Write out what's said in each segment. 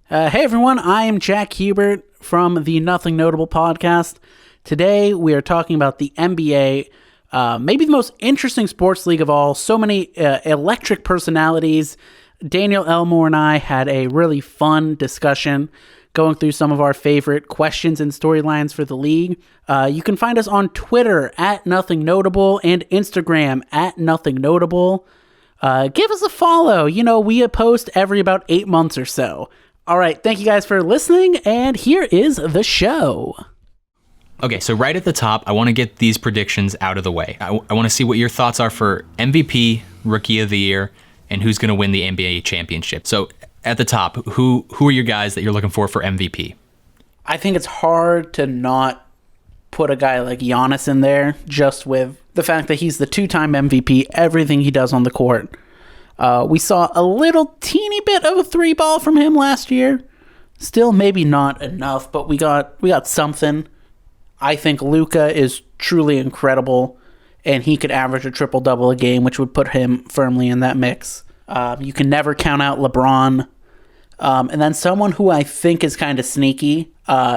Hey everyone, I am Jack Hubert from the Nothing Notable podcast. Today we are talking about the NBA, maybe the most interesting sports league of all. So many electric personalities. Daniel Elmore and I had a really fun discussion going through some of our favorite questions and storylines for the league. You can find us on Twitter at Nothing Notable and Instagram at Nothing Notable. Give us a follow. You know, we post every about 8 months or so. All right, thank you guys for listening, and here is the show. Okay, so right at the top, I want to get these predictions out of the way. I want to see what your thoughts are for MVP, Rookie of the Year, and who's going to win the NBA championship. So at the top, who are your guys that you're looking for MVP? I think it's hard to not put a guy like Giannis in there, just with the fact that he's the two-time MVP, everything he does on the court. We saw a little teeny bit of a three ball from him last year. Still maybe not enough, but we got something. I think Luka is truly incredible, and he could average a triple-double a game, which would put him firmly in that mix. You can never count out LeBron. And then someone who I think is kind of sneaky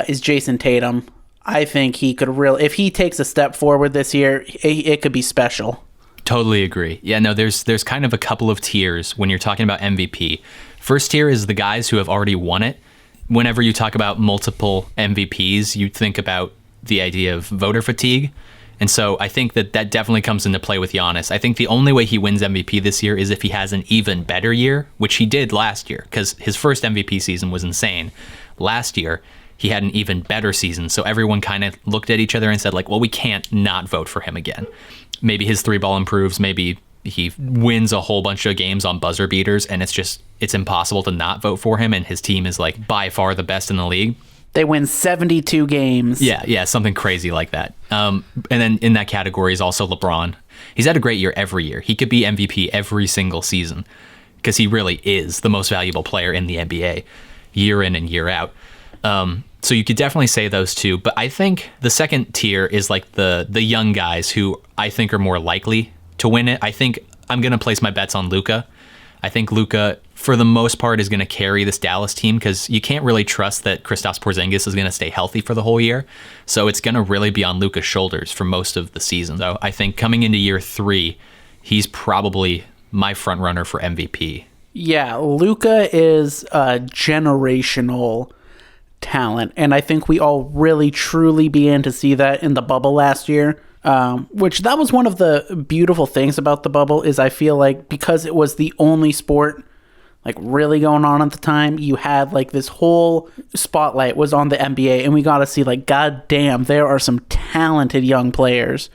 is Jason Tatum. I think he could if he takes a step forward this year, it could be special. Totally agree. Yeah, no, there's kind of a couple of tiers when you're talking about MVP. First tier is the guys who have already won it. Whenever you talk about multiple MVPs, you think about the idea of voter fatigue. And so I think that definitely comes into play with Giannis. I think the only way he wins MVP this year is if he has an even better year, which he did last year, because his first MVP season was insane. Last year, he had an even better season. So everyone kind of looked at each other and said, like, well, we can't not vote for him again. Maybe his three ball improves. Maybe he wins a whole bunch of games on buzzer beaters, and it's impossible to not vote for him. And his team is like by far the best in the league. They win 72 games. Yeah, something crazy like that. And then in that category is also LeBron. He's had a great year every year. He could be MVP every single season because he really is the most valuable player in the NBA year in and year out. So you could definitely say those two, but I think the second tier is like the young guys who I think are more likely to win it. I think I'm going to place my bets on Luka. I think Luka, for the most part, is going to carry this Dallas team because you can't really trust that Kristaps Porzingis is going to stay healthy for the whole year. So it's going to really be on Luka's shoulders for most of the season. So I think coming into year 3, he's probably my front runner for MVP. Yeah, Luka is a generational talent, and I think we all really truly began to see that in the bubble last year, which that was one of the beautiful things about the bubble is I feel like because it was the only sport like really going on at the time, you had like this whole spotlight was on the NBA, and we got to see like, god damn, there are some talented young players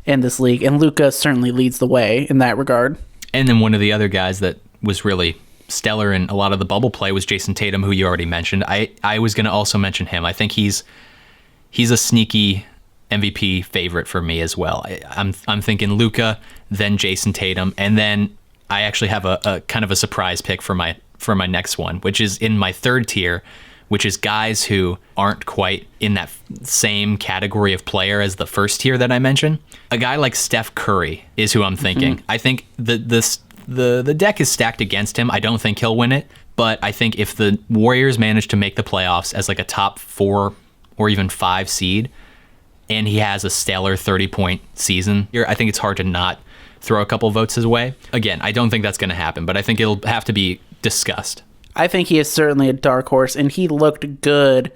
in this league, and Luka certainly leads the way in that regard. And then one of the other guys that was really stellar in a lot of the bubble play was Jason Tatum, who you already mentioned. I was going to also mention him. I think he's a sneaky MVP favorite for me as well. I'm thinking Luka, then Jason Tatum, and then I actually have a kind of a surprise pick for my next one, which is in my third tier, which is guys who aren't quite in that same category of player as the first tier that I mentioned. A guy like Steph Curry is who I'm thinking. Mm-hmm. I think the deck is stacked against him. I don't think he'll win it, but I think if the Warriors manage to make the playoffs as like a top 4 or even 5 seed, and he has a stellar 30-point season, I think it's hard to not throw a couple votes his way. Again, I don't think that's going to happen, but I think it'll have to be discussed. I think he is certainly a dark horse, and he looked good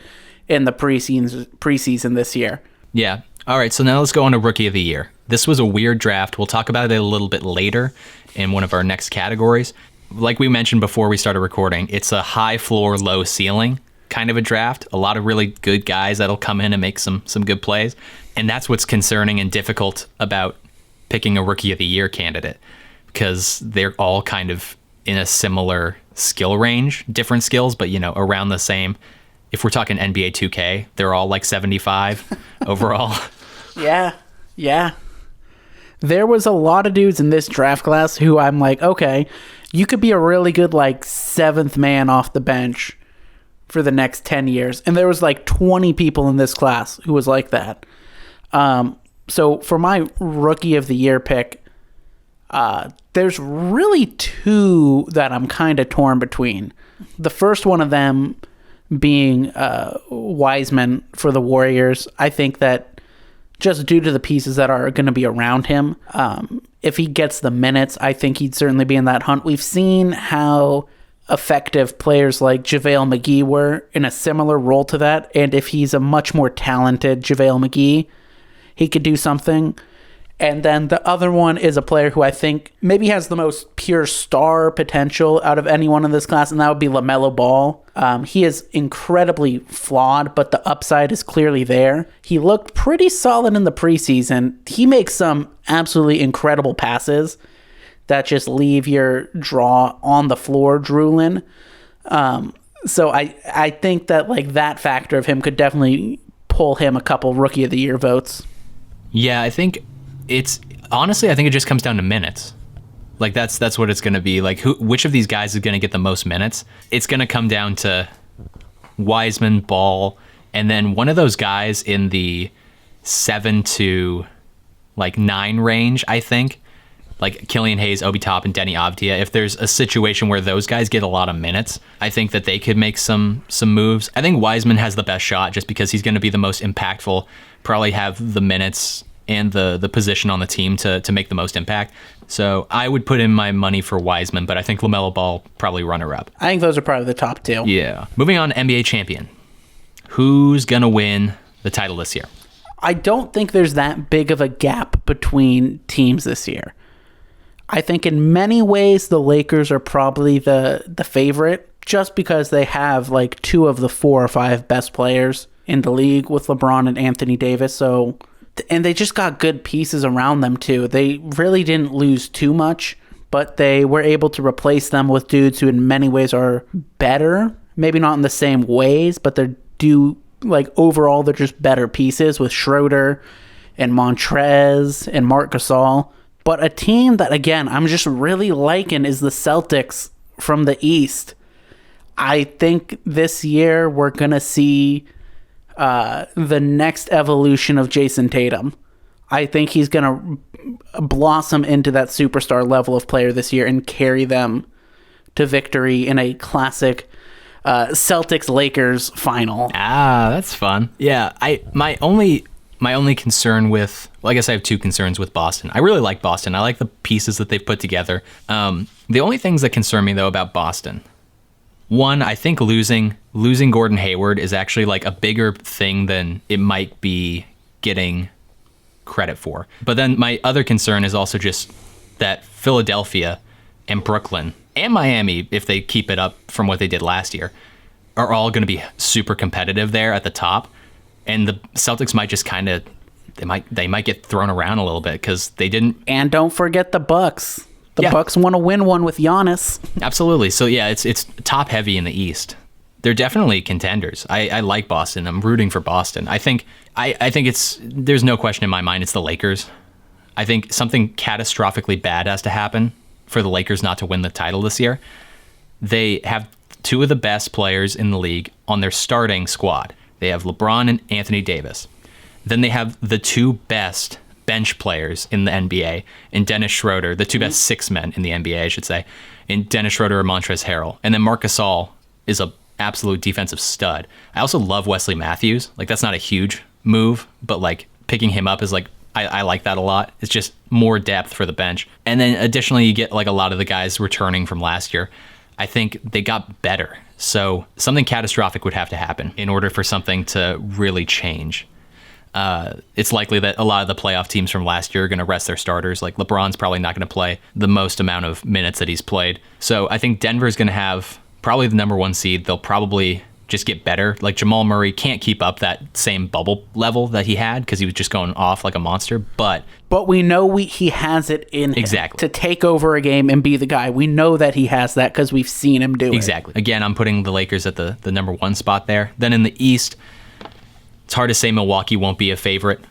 in the preseason this year. Yeah. All right, so now let's go on to Rookie of the Year. This was a weird draft. We'll talk about it a little bit later in one of our next categories. Like we mentioned before we started recording, it's a high floor, low ceiling kind of a draft. A lot of really good guys that'll come in and make some good plays. And that's what's concerning and difficult about picking a Rookie of the Year candidate, because they're all kind of in a similar skill range, different skills, but around the same. If we're talking NBA 2K, they're all like 75 overall. Yeah. There was a lot of dudes in this draft class who I'm like, okay, you could be a really good like 7th man off the bench for the next 10 years. And there was like 20 people in this class who was like that. So for my Rookie of the Year pick, there's really 2 that I'm kind of torn between. The first one of them being Wiseman for the Warriors. I think that just due to the pieces that are going to be around him, if he gets the minutes, I think he'd certainly be in that hunt. We've seen how effective players like JaVale McGee were in a similar role to that, and if he's a much more talented JaVale McGee, he could do something. And then the other one is a player who I think maybe has the most pure star potential out of anyone in this class, and that would be LaMelo Ball. He is incredibly flawed, but the upside is clearly there. He looked pretty solid in the preseason. He makes some absolutely incredible passes that just leave your draw on the floor drooling. So I think that like that factor of him could definitely pull him a couple Rookie of the Year votes. Yeah, I think honestly, I think it just comes down to minutes. Like that's what it's going to be. Like which of these guys is going to get the most minutes? It's going to come down to Wiseman, Ball, and then one of those guys in the 7 to 9 range, I think. Like Killian Hayes, Obi Toppin, Denny Avdia. If there's a situation where those guys get a lot of minutes, I think that they could make some moves. I think Wiseman has the best shot just because he's going to be the most impactful, probably have the minutes and the position on the team to make the most impact. So I would put in my money for Wiseman, but I think LaMelo Ball probably runner-up. I think those are probably the top two. Yeah. Moving on, NBA champion. Who's going to win the title this year? I don't think there's that big of a gap between teams this year. I think in many ways the Lakers are probably the favorite just because they have like 2 of the 4 or 5 best players in the league with LeBron and Anthony Davis. So, and they just got good pieces around them too. They really didn't lose too much, but they were able to replace them with dudes who in many ways are better. Maybe not in the same ways, but they're overall they're just better pieces with Schroeder and Montrez and Marc Gasol. But a team that, again, I'm just really liking is the Celtics from the East. I think this year we're going to see the next evolution of Jason Tatum. I think he's going to blossom into that superstar level of player this year and carry them to victory in a classic Celtics-Lakers final. Ah, that's fun. Yeah, my only concern with, well, I guess I have 2 concerns with Boston. I really like Boston. I like the pieces that they've put together. The only things that concern me, though, about Boston, one, I think losing Gordon Hayward is actually like a bigger thing than it might be getting credit for. But then my other concern is also just that Philadelphia and Brooklyn and Miami, if they keep it up from what they did last year, are all going to be super competitive there at the top. And the Celtics might just kind of, they might get thrown around a little bit because they didn't. And don't forget the Bucks. The Bucks want to win one with Giannis. Absolutely. So yeah, it's top heavy in the East. They're definitely contenders. I like Boston. I'm rooting for Boston. I think there's no question in my mind it's the Lakers. I think something catastrophically bad has to happen for the Lakers not to win the title this year. They have 2 of the best players in the league on their starting squad. They have LeBron and Anthony Davis. Then they have the 2 best bench players in the NBA, and Dennis Schroeder, the 2 best 6 men in the NBA, I should say, and Dennis Schroeder and Montrezl Harrell. And then Marc Gasol is a absolute defensive stud. I also love Wesley Matthews. Like, that's not a huge move, but like picking him up is like, I like that a lot. It's just more depth for the bench. And then additionally, you get like a lot of the guys returning from last year. I think they got better. So something catastrophic would have to happen in order for something to really change. It's likely that a lot of the playoff teams from last year are going to rest their starters. Like LeBron's probably not going to play the most amount of minutes that he's played. So I think Denver's going to have probably the number 1 seed. They'll probably just get better. Like Jamal Murray can't keep up that same bubble level that he had because he was just going off like a monster. But we know he has it in him exactly to take over a game and be the guy. We know that he has that because we've seen him do it. Exactly. Again, I'm putting the Lakers at the number 1 spot there. Then in the East, it's hard to say Milwaukee won't be a favorite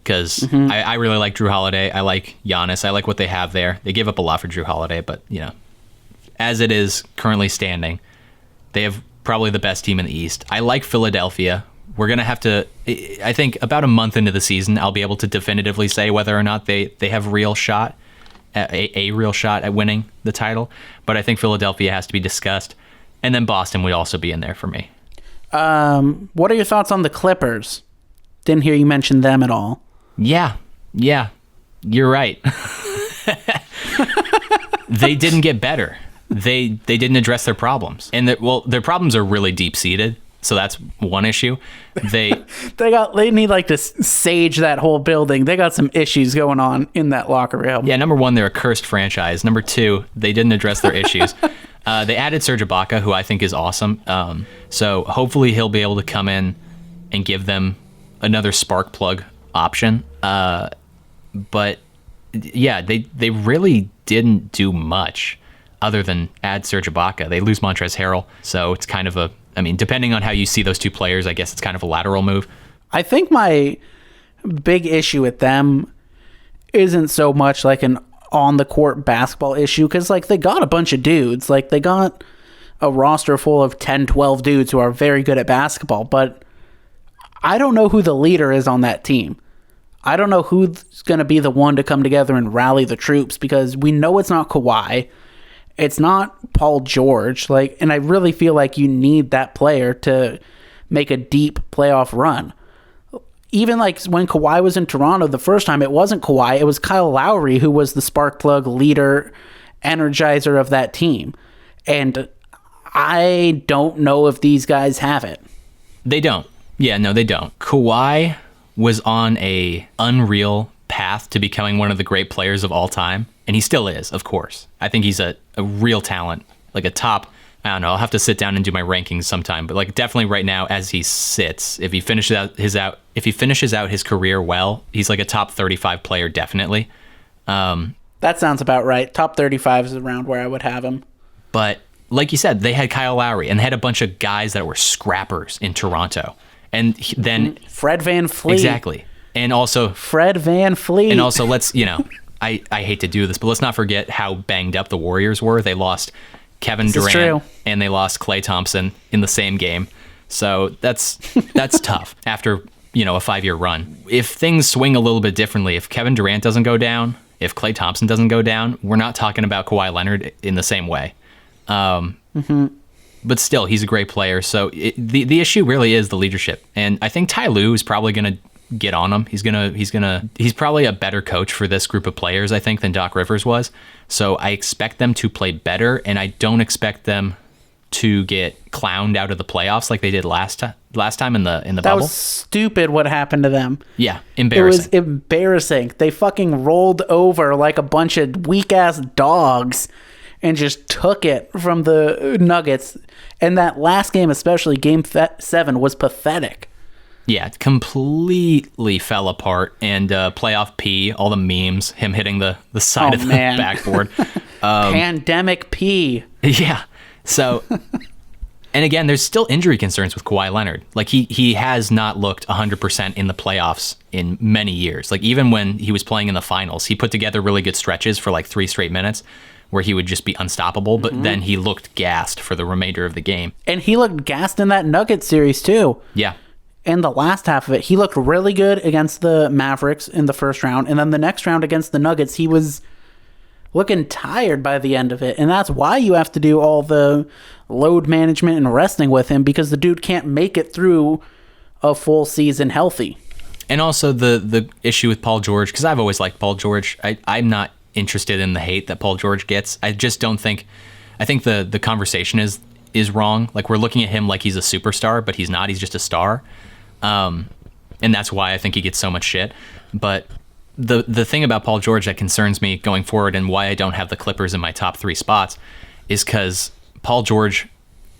because I really like Drew Holiday. I like Giannis. I like what they have there. They give up a lot for Drew Holiday, but as it is currently standing, they have probably the best team in the East. I like Philadelphia. We're going to have to, I think about a month into the season, I'll be able to definitively say whether or not they have a real shot at winning the title. But I think Philadelphia has to be discussed. And then Boston would also be in there for me. What are your thoughts on the Clippers? Didn't hear you mention them at all. Yeah, you're right. They didn't get better. They didn't address their problems, and their problems are really deep seated. So that's one issue. They need like to sage that whole building. They got some issues going on in that locker room. Yeah, number one, they're a cursed franchise. Number two, they didn't address their issues. They added Serge Ibaka, who I think is awesome. So hopefully he'll be able to come in and give them another spark plug option. But yeah, they really didn't do much other than add Serge Ibaka. They lose Montrezl Harrell, so it's kind of depending on how you see those two players, I guess it's kind of a lateral move. I think my big issue with them isn't so much like an on-the-court basketball issue, because like they got a bunch of dudes. Like they got a roster full of 10, 12 dudes who are very good at basketball, but I don't know who the leader is on that team. I don't know who's going to be the one to come together and rally the troops, because we know it's not Kawhi. It's not Paul George. And I really feel like you need that player to make a deep playoff run. Even like when Kawhi was in Toronto the first time, it wasn't Kawhi. It was Kyle Lowry who was the spark plug, leader, energizer of that team. And I don't know if these guys have it. They don't. Yeah, no, they don't. Kawhi was on a unreal path to becoming one of the great players of all time. And he still is, of course. I think he's a real talent, like a top, I don't know, I'll have to sit down and do my rankings sometime, but like definitely right now as he sits, if he finishes out his career well, he's like a top 35 player, definitely. That sounds about right. Top 35 is around where I would have him. But like you said, they had Kyle Lowry and they had a bunch of guys that were scrappers in Toronto. And then Fred VanVleet. Exactly. And also Fred VanVleet. And also let's, I hate to do this, but let's not forget how banged up the Warriors were. They lost Kevin Durant and they lost Klay Thompson in the same game. So that's tough after, a 5-year run. If things swing a little bit differently, if Kevin Durant doesn't go down, if Klay Thompson doesn't go down, we're not talking about Kawhi Leonard in the same way. But still, he's a great player. So the issue really is the leadership. And I think Ty Lue is probably going to get on him. He's probably a better coach for this group of players, I think, than Doc Rivers was. So I expect them to play better, and I don't expect them to get clowned out of the playoffs like they did last time in the bubble. That was stupid what happened to them. Yeah, embarrassing. It was embarrassing. They fucking rolled over like a bunch of weak-ass dogs and just took it from the Nuggets. And that last game, especially Game 7, was pathetic. Yeah, it completely fell apart. And playoff P, all the memes, him hitting the side of the backboard. Pandemic P. Yeah. So, and again, there's still injury concerns with Kawhi Leonard. Like, he has not looked 100% in the playoffs in many years. Like, even when he was playing in the finals, he put together really good stretches for like 3 straight minutes where he would just be unstoppable, but then he looked gassed for the remainder of the game. And he looked gassed in that Nuggets series, too. Yeah. In the last half of it, he looked really good against the Mavericks in the first round, and then the next round against the Nuggets, he was looking tired by the end of it, and that's why you have to do all the load management and resting with him, because the dude can't make it through a full season healthy. And also the issue with Paul George, because I've always liked Paul George. I'm not interested in the hate that Paul George gets. I just don't think... I think the conversation is wrong. Like, we're looking at him like he's a superstar, but he's not. He's just a star. And that's why I think he gets so much shit. But the thing about Paul George that concerns me going forward and why I don't have the Clippers in my top 3 spots is because Paul George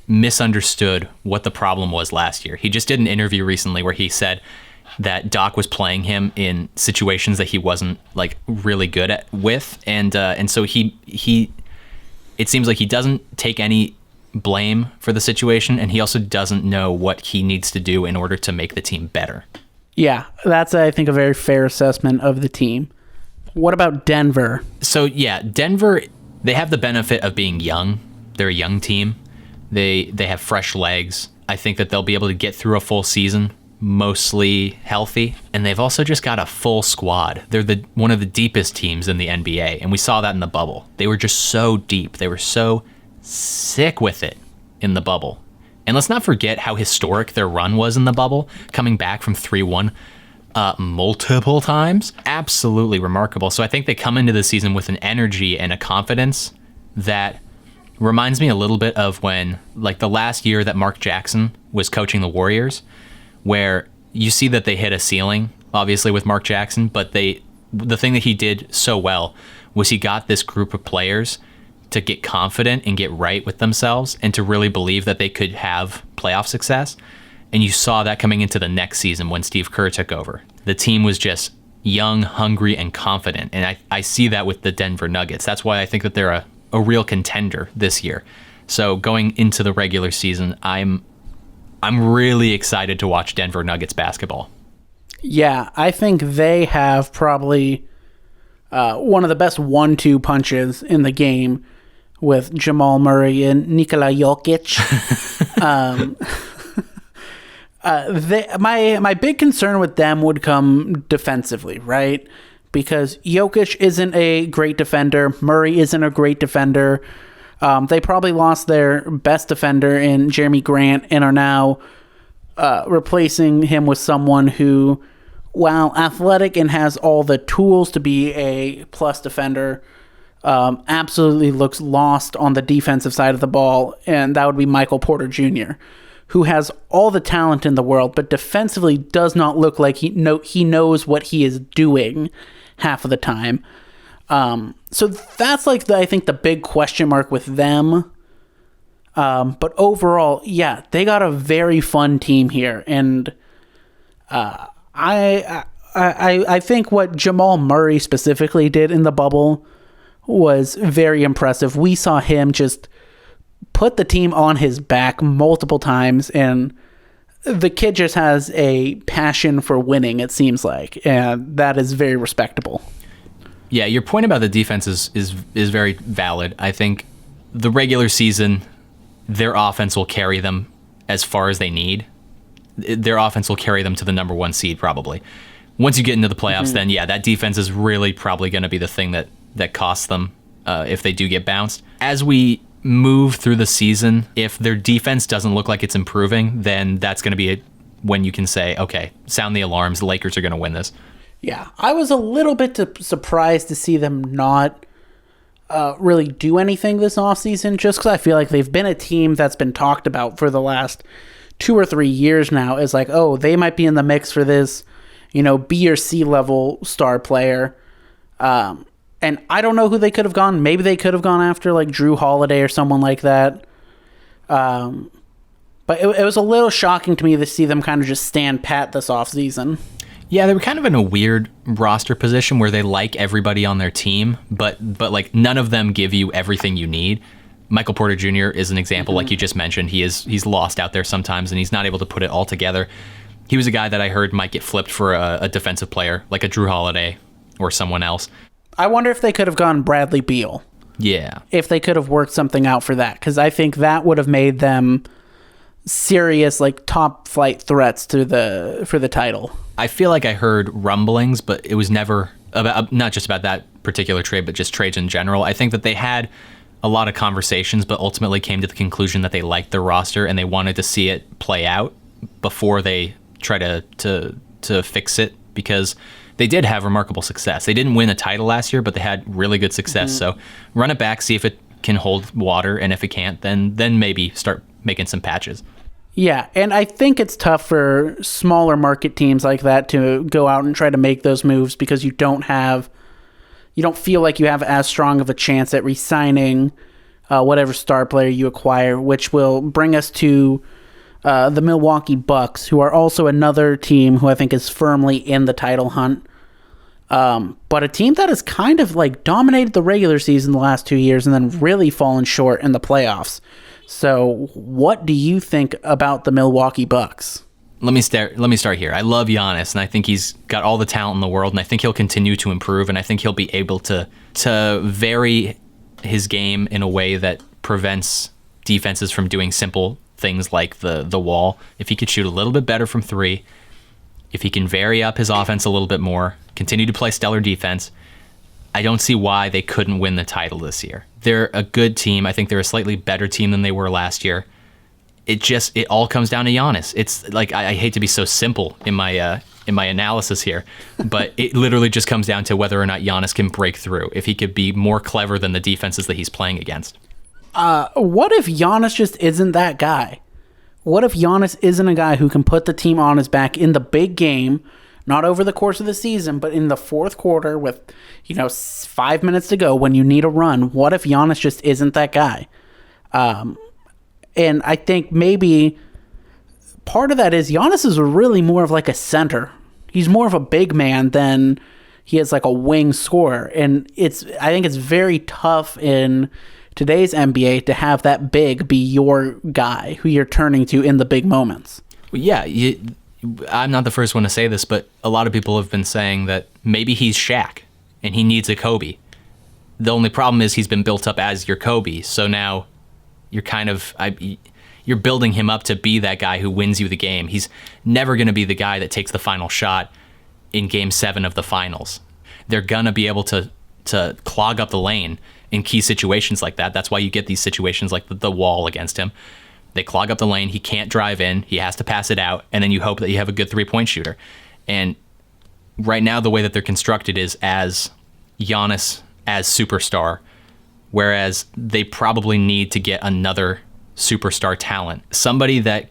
misunderstood what the problem was last year. He just did an interview recently where he said that Doc was playing him in situations that he wasn't like really good at with. And so he it seems like he doesn't take any blame for the situation, and he also doesn't know what he needs to do in order to make the team better. Yeah, that's, I think, a very fair assessment of the team. What about Denver? So, yeah, Denver, they have the benefit of being young. They're a young team. They have fresh legs. I think that they'll be able to get through a full season mostly healthy, and they've also just got a full squad. They're one of the deepest teams in the NBA, and we saw that in the bubble. They were just so deep. They were so sick with it in the bubble. And let's not forget how historic their run was in the bubble, coming back from 3-1 multiple times. Absolutely remarkable. So I think they come into the season with an energy and a confidence that reminds me a little bit of when, like, the last year that Mark Jackson was coaching the Warriors, where you see that they hit a ceiling, obviously, with Mark Jackson, but the thing that he did so well was he got this group of players to get confident and get right with themselves and to really believe that they could have playoff success. And you saw that coming into the next season when Steve Kerr took over. The team was just young, hungry, and confident. And I see that with the Denver Nuggets. That's why I think that they're a real contender this year. So going into the regular season, I'm really excited to watch Denver Nuggets basketball. Yeah, I think they have probably one of the best 1-2 punches in the game with Jamal Murray and Nikola Jokic. My big concern with them would come defensively, right? Because Jokic isn't a great defender. Murray isn't a great defender. They probably lost their best defender in Jeremy Grant and are now replacing him with someone who, while athletic and has all the tools to be a plus defender, absolutely looks lost on the defensive side of the ball, and that would be Michael Porter Jr., who has all the talent in the world, but defensively does not look like he knows what he is doing half of the time. So that's I think the big question mark with them. But overall, yeah, they got a very fun team here, and I think what Jamal Murray specifically did in the bubble was very impressive. We saw him just put the team on his back multiple times, and the kid just has a passion for winning, it seems like, and that is very respectable. Yeah, your point about the defense is very valid. I think the regular season, their offense will carry them as far as they need. Their offense will carry them to the number 1 seed, probably. Once you get into the playoffs, then yeah, that defense is really probably going to be the thing that costs them if they do get bounced. As we move through the season, if their defense doesn't look like it's improving, then that's going to be when you can say, okay, sound the alarms, the Lakers are going to win this. Yeah, I was a little bit surprised to see them not really do anything this offseason, just because I feel like they've been a team that's been talked about for the last 2 or 3 years now as like, oh, they might be in the mix for this, B or C level star player. And I don't know who they could have gone. Maybe they could have gone after like Drew Holiday or someone like that. But it was a little shocking to me to see them kind of just stand pat this offseason. Yeah, they were kind of in a weird roster position where they like everybody on their team, but like none of them give you everything you need. Michael Porter Jr. is an example, like you just mentioned. He's lost out there sometimes, and he's not able to put it all together. He was a guy that I heard might get flipped for a defensive player, like a Drew Holiday or someone else. I wonder if they could have gone Bradley Beal. Yeah. If they could have worked something out for that, because I think that would have made them serious, like, top flight threats for the title. I feel like I heard rumblings, but it was never about, not just about that particular trade, but just trades in general. I think that they had a lot of conversations, but ultimately came to the conclusion that they liked their roster and they wanted to see it play out before they try to fix it, because they did have remarkable success. They didn't win a title last year, but they had really good success. So run it back, see if it can hold water, and if it can't, then maybe start making some patches. Yeah, and I think it's tough for smaller market teams like that to go out and try to make those moves, because you don't feel like you have as strong of a chance at re-signing whatever star player you acquire, which will bring us to the Milwaukee Bucks, who are also another team who I think is firmly in the title hunt. But a team that has kind of like dominated the regular season the last 2 years and then really fallen short in the playoffs. So what do you think about the Milwaukee Bucks? Let me start here. I love Giannis, and I think he's got all the talent in the world, and I think he'll continue to improve, and I think he'll be able to vary his game in a way that prevents defenses from doing simple things like the wall. If he could shoot a little bit better from three, if he can vary up his offense a little bit more, continue to play stellar defense, I don't see why they couldn't win the title this year. They're a good team. I think they're a slightly better team than they were last year. it all comes down to Giannis. It's like I hate to be so simple in my analysis here, but it literally just comes down to whether or not Giannis can break through, if he could be more clever than the defenses that he's playing against. What if Giannis just isn't that guy? What if Giannis isn't a guy who can put the team on his back in the big game, not over the course of the season, but in the fourth quarter with, 5 minutes to go when you need a run? What if Giannis just isn't that guy? And I think maybe part of that is Giannis is really more of like a center. He's more of a big man than he is like a wing scorer. And I think it's very tough in today's NBA to have that big be your guy who you're turning to in the big moments. Well, yeah, I'm not the first one to say this, but a lot of people have been saying that maybe he's Shaq and he needs a Kobe. The only problem is he's been built up as your Kobe, so now you're you're building him up to be that guy who wins you the game. He's never going to be the guy that takes the final shot in Game 7 of the finals. They're going to be able to clog up the lane in key situations like that. That's why you get these situations like the wall against him. They clog up the lane. He can't drive in. He has to pass it out, and then you hope that you have a good three-point shooter. And right now, the way that they're constructed is as Giannis as superstar, whereas they probably need to get another superstar talent. Somebody that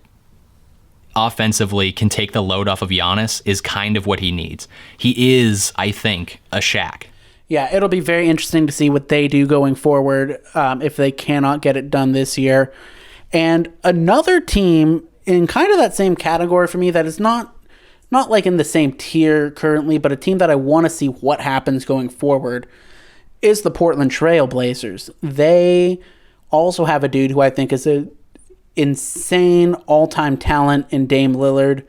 offensively can take the load off of Giannis is kind of what he needs. He is, I think, a Shaq. Yeah, it'll be very interesting to see what they do going forward if they cannot get it done this year. And another team in kind of that same category for me that is not like in the same tier currently, but a team that I want to see what happens going forward is the Portland Trail Blazers. They also have a dude who I think is an insane all-time talent in Dame Lillard.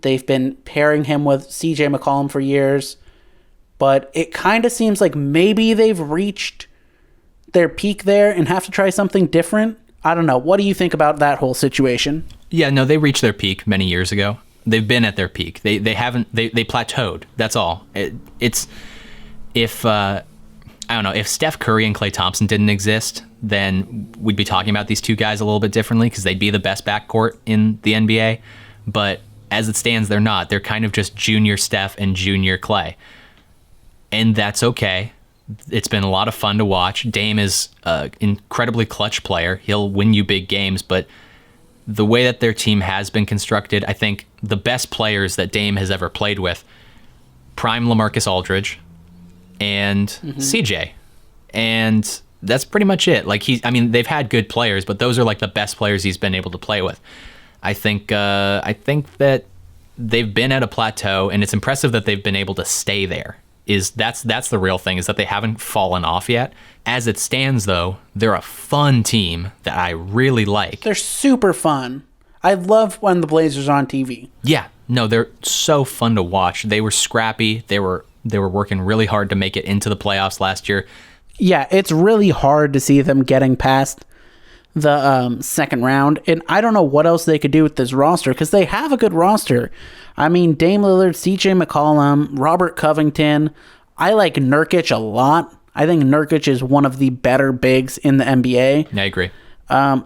They've been pairing him with CJ McCollum for years, but it kind of seems like maybe they've reached their peak there and have to try something different. I don't know. What do you think about that whole situation? Yeah, no, they reached their peak many years ago. They've been at their peak. They plateaued. That's all. If Steph Curry and Klay Thompson didn't exist, then we'd be talking about these two guys a little bit differently because they'd be the best backcourt in the NBA. But as it stands, they're not. They're kind of just junior Steph and junior Klay. And that's okay. It's been a lot of fun to watch. Dame is an incredibly clutch player. He'll win you big games, but the way that their team has been constructed, I think the best players that Dame has ever played with, prime LaMarcus Aldridge and CJ. And that's pretty much it. Like they've had good players, but those are like the best players he's been able to play with. I think that they've been at a plateau, and it's impressive that they've been able to stay there. That's the real thing, is that they haven't fallen off yet. As it stands, though, they're a fun team that I really like. They're super fun. I love when the Blazers are on TV. Yeah, no, they're so fun to watch. They were scrappy. They were working really hard to make it into the playoffs last year. Yeah, it's really hard to see them getting past the second round, and I don't know what else they could do with this roster because they have a good roster. I mean, Dame Lillard, CJ McCollum, Robert Covington. I like Nurkic a lot. I think Nurkic is one of the better bigs in the NBA. Yeah, I agree.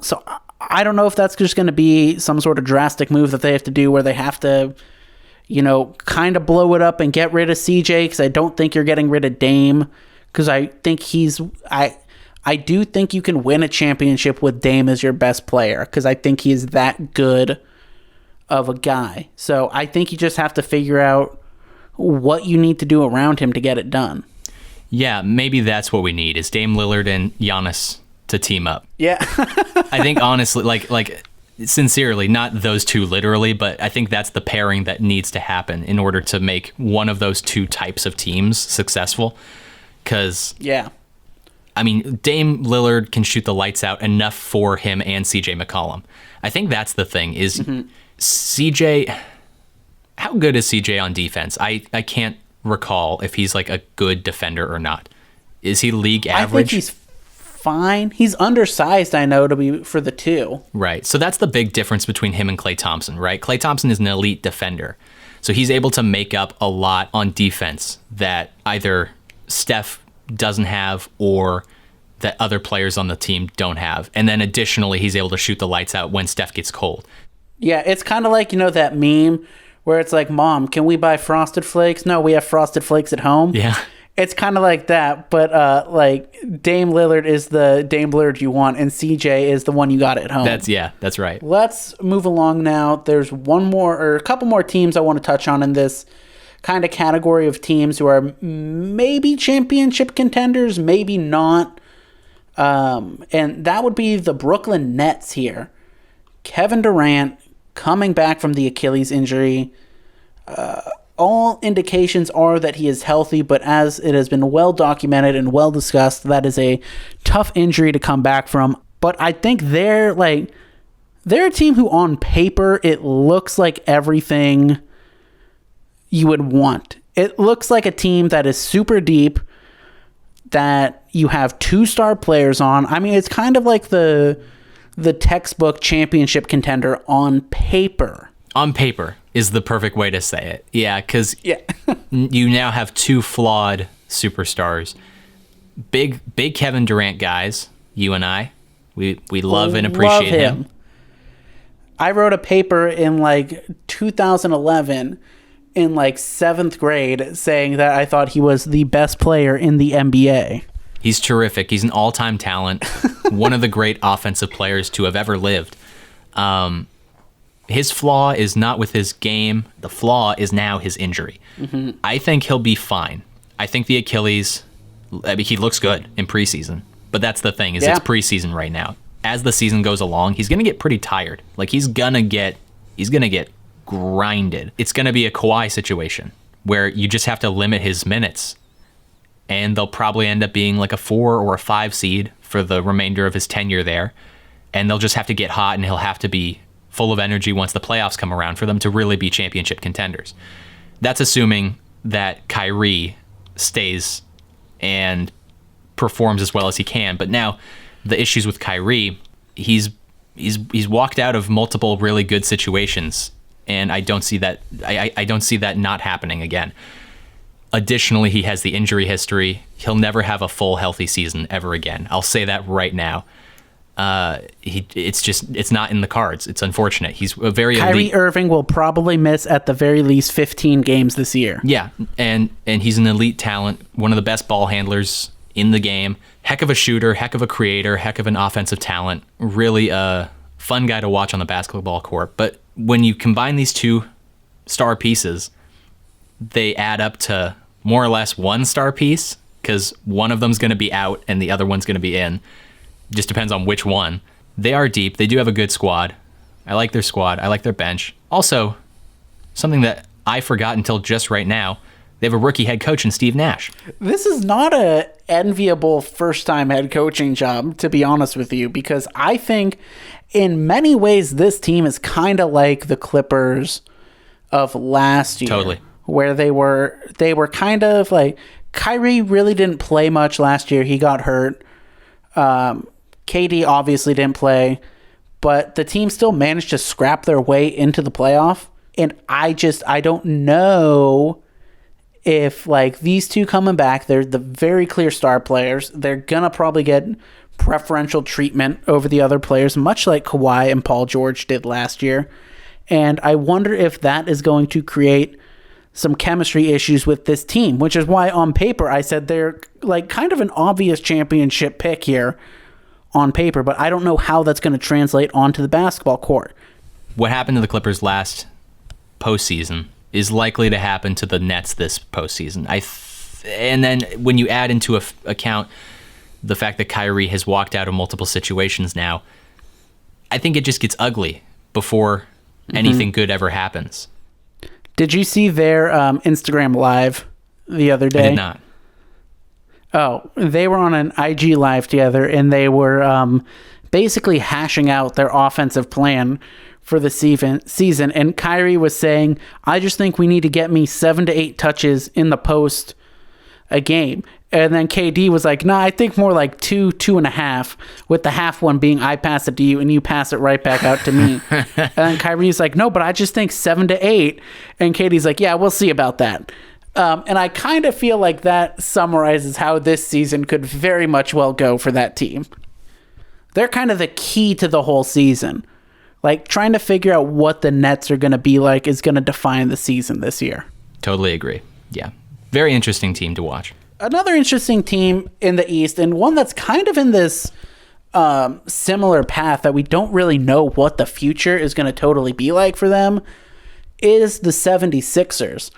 So I don't know if that's just going to be some sort of drastic move that they have to do where they have to, kind of blow it up and get rid of CJ, because I don't think you're getting rid of Dame, because I think I do think you can win a championship with Dame as your best player, because I think he's that good of a guy. So I think you just have to figure out what you need to do around him to get it done. Yeah, maybe that's what we need, is Dame Lillard and Giannis to team up. Yeah. I think honestly, like sincerely, not those two literally, but I think that's the pairing that needs to happen in order to make one of those two types of teams successful. Because yeah. I mean, Dame Lillard can shoot the lights out enough for him and CJ McCollum. I think that's the thing, is CJ, how good is CJ on defense? I can't recall if he's like a good defender or not. Is he league average? I think he's fine. He's undersized, I know, to be for the two. Right. So that's the big difference between him and Klay Thompson, right? Klay Thompson is an elite defender. So he's able to make up a lot on defense that either Steph doesn't have or that other players on the team don't have. And then additionally, he's able to shoot the lights out when Steph gets cold. Yeah, it's kind of like, that meme where it's like, Mom, can we buy Frosted Flakes? No, we have Frosted Flakes at home. Yeah. It's kind of like that, but Dame Lillard is the Dame Lillard you want, and CJ is the one you got at home. That's right. Let's move along now. There's a couple more teams I want to touch on in this kind of category of teams who are maybe championship contenders, maybe not. And that would be the Brooklyn Nets here. Kevin Durant coming back from the Achilles injury. All indications are that he is healthy, but as it has been well documented and well discussed, that is a tough injury to come back from. But I think they're a team who on paper, it looks like everything you would want. It looks like a team that is super deep, that you have 2-star players on. I mean, it's kind of like the textbook championship contender on paper. On paper is the perfect way to say it. Yeah, because you now have 2 flawed superstars. Big Kevin Durant guys, you and I. We love and appreciate him. I wrote a paper in 2011 in 7th grade saying that I thought he was the best player in the NBA. He's terrific. He's an all-time talent. One of the great offensive players to have ever lived. His flaw is not with his game. The flaw is now his injury. Mm-hmm. I think he'll be fine. I think the Achilles, he looks good in preseason. But that's the thing, is it's preseason right now. As the season goes along, he's going to get pretty tired. He's going to get grinded. It's going to be a Kawhi situation where you just have to limit his minutes. And they'll probably end up being a 4 or a 5 seed for the remainder of his tenure there. And they'll just have to get hot, and he'll have to be full of energy once the playoffs come around for them to really be championship contenders. That's assuming that Kyrie stays and performs as well as he can. But now the issues with Kyrie, he's walked out of multiple really good situations, and I don't see that I don't see that not happening again. Additionally, he has the injury history. He'll never have a full healthy season ever again. I'll say that right now. It's not in the cards. It's unfortunate. He's a very Kyrie Irving will probably miss at the very least 15 games this year. Yeah, and he's an elite talent, one of the best ball handlers in the game. Heck of a shooter, heck of a creator, heck of an offensive talent. Really a fun guy to watch on the basketball court. But when you combine these 2 star pieces, they add up to more or less 1 star piece, because one of them's going to be out and the other one's going to be in. Just depends on which one. They are deep. They do have a good squad. I like their squad. I like their bench. Also, something that I forgot until just right now, they have a rookie head coach in Steve Nash. This is not an enviable first-time head coaching job, to be honest with you, because I think in many ways this team is kind of like the Clippers of last year. Totally. Where they were kind of Kyrie really didn't play much last year. He got hurt. KD obviously didn't play, but the team still managed to scrap their way into the playoff. And I don't know if these 2 coming back, they're the very clear star players. They're going to probably get preferential treatment over the other players, much like Kawhi and Paul George did last year. And I wonder if that is going to create some chemistry issues with this team, which is why on paper I said they're kind of an obvious championship pick here on paper, but I don't know how that's going to translate onto the basketball court. What happened to the Clippers last postseason is likely to happen to the Nets this postseason. And then when you add into account the fact that Kyrie has walked out of multiple situations now, I think it just gets ugly before anything good ever happens. Did you see their Instagram Live the other day? I did not. Oh, they were on an IG Live together, and they were basically hashing out their offensive plan for the season. And Kyrie was saying, I just think we need to get me 7 to 8 touches in the post a game. And then KD was like, nah, I think more like 2.5, with the half one being I pass it to you and you pass it right back out to me. And then Kyrie's like, no, but I just think 7 to 8. And KD's like, yeah, we'll see about that. And I kind of feel like that summarizes how this season could very much well go for that team. They're kind of the key to the whole season. Like, trying to figure out what the Nets are going to be like is going to define the season this year. Totally agree. Yeah. Very interesting team to watch. Another interesting team in the East, and one that's kind of in this similar path that we don't really know what the future is going to totally be like for them, is the 76ers.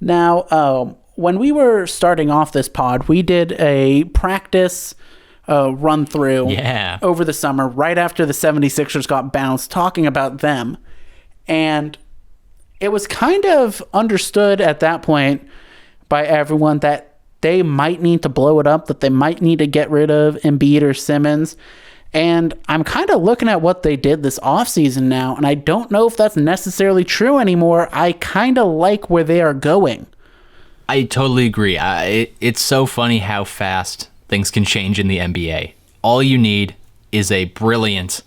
Now, when we were starting off this pod, we did a practice run through over the summer, right after the 76ers got bounced, talking about them. And it was kind of understood at that point by everyone that they might need to blow it up, that they might need to get rid of Embiid or Simmons. And I'm kind of looking at what they did this offseason now, and I don't know if that's necessarily true anymore. I kind of like where they are going. I totally agree. It's so funny how fast things can change in the NBA. All you need is a brilliant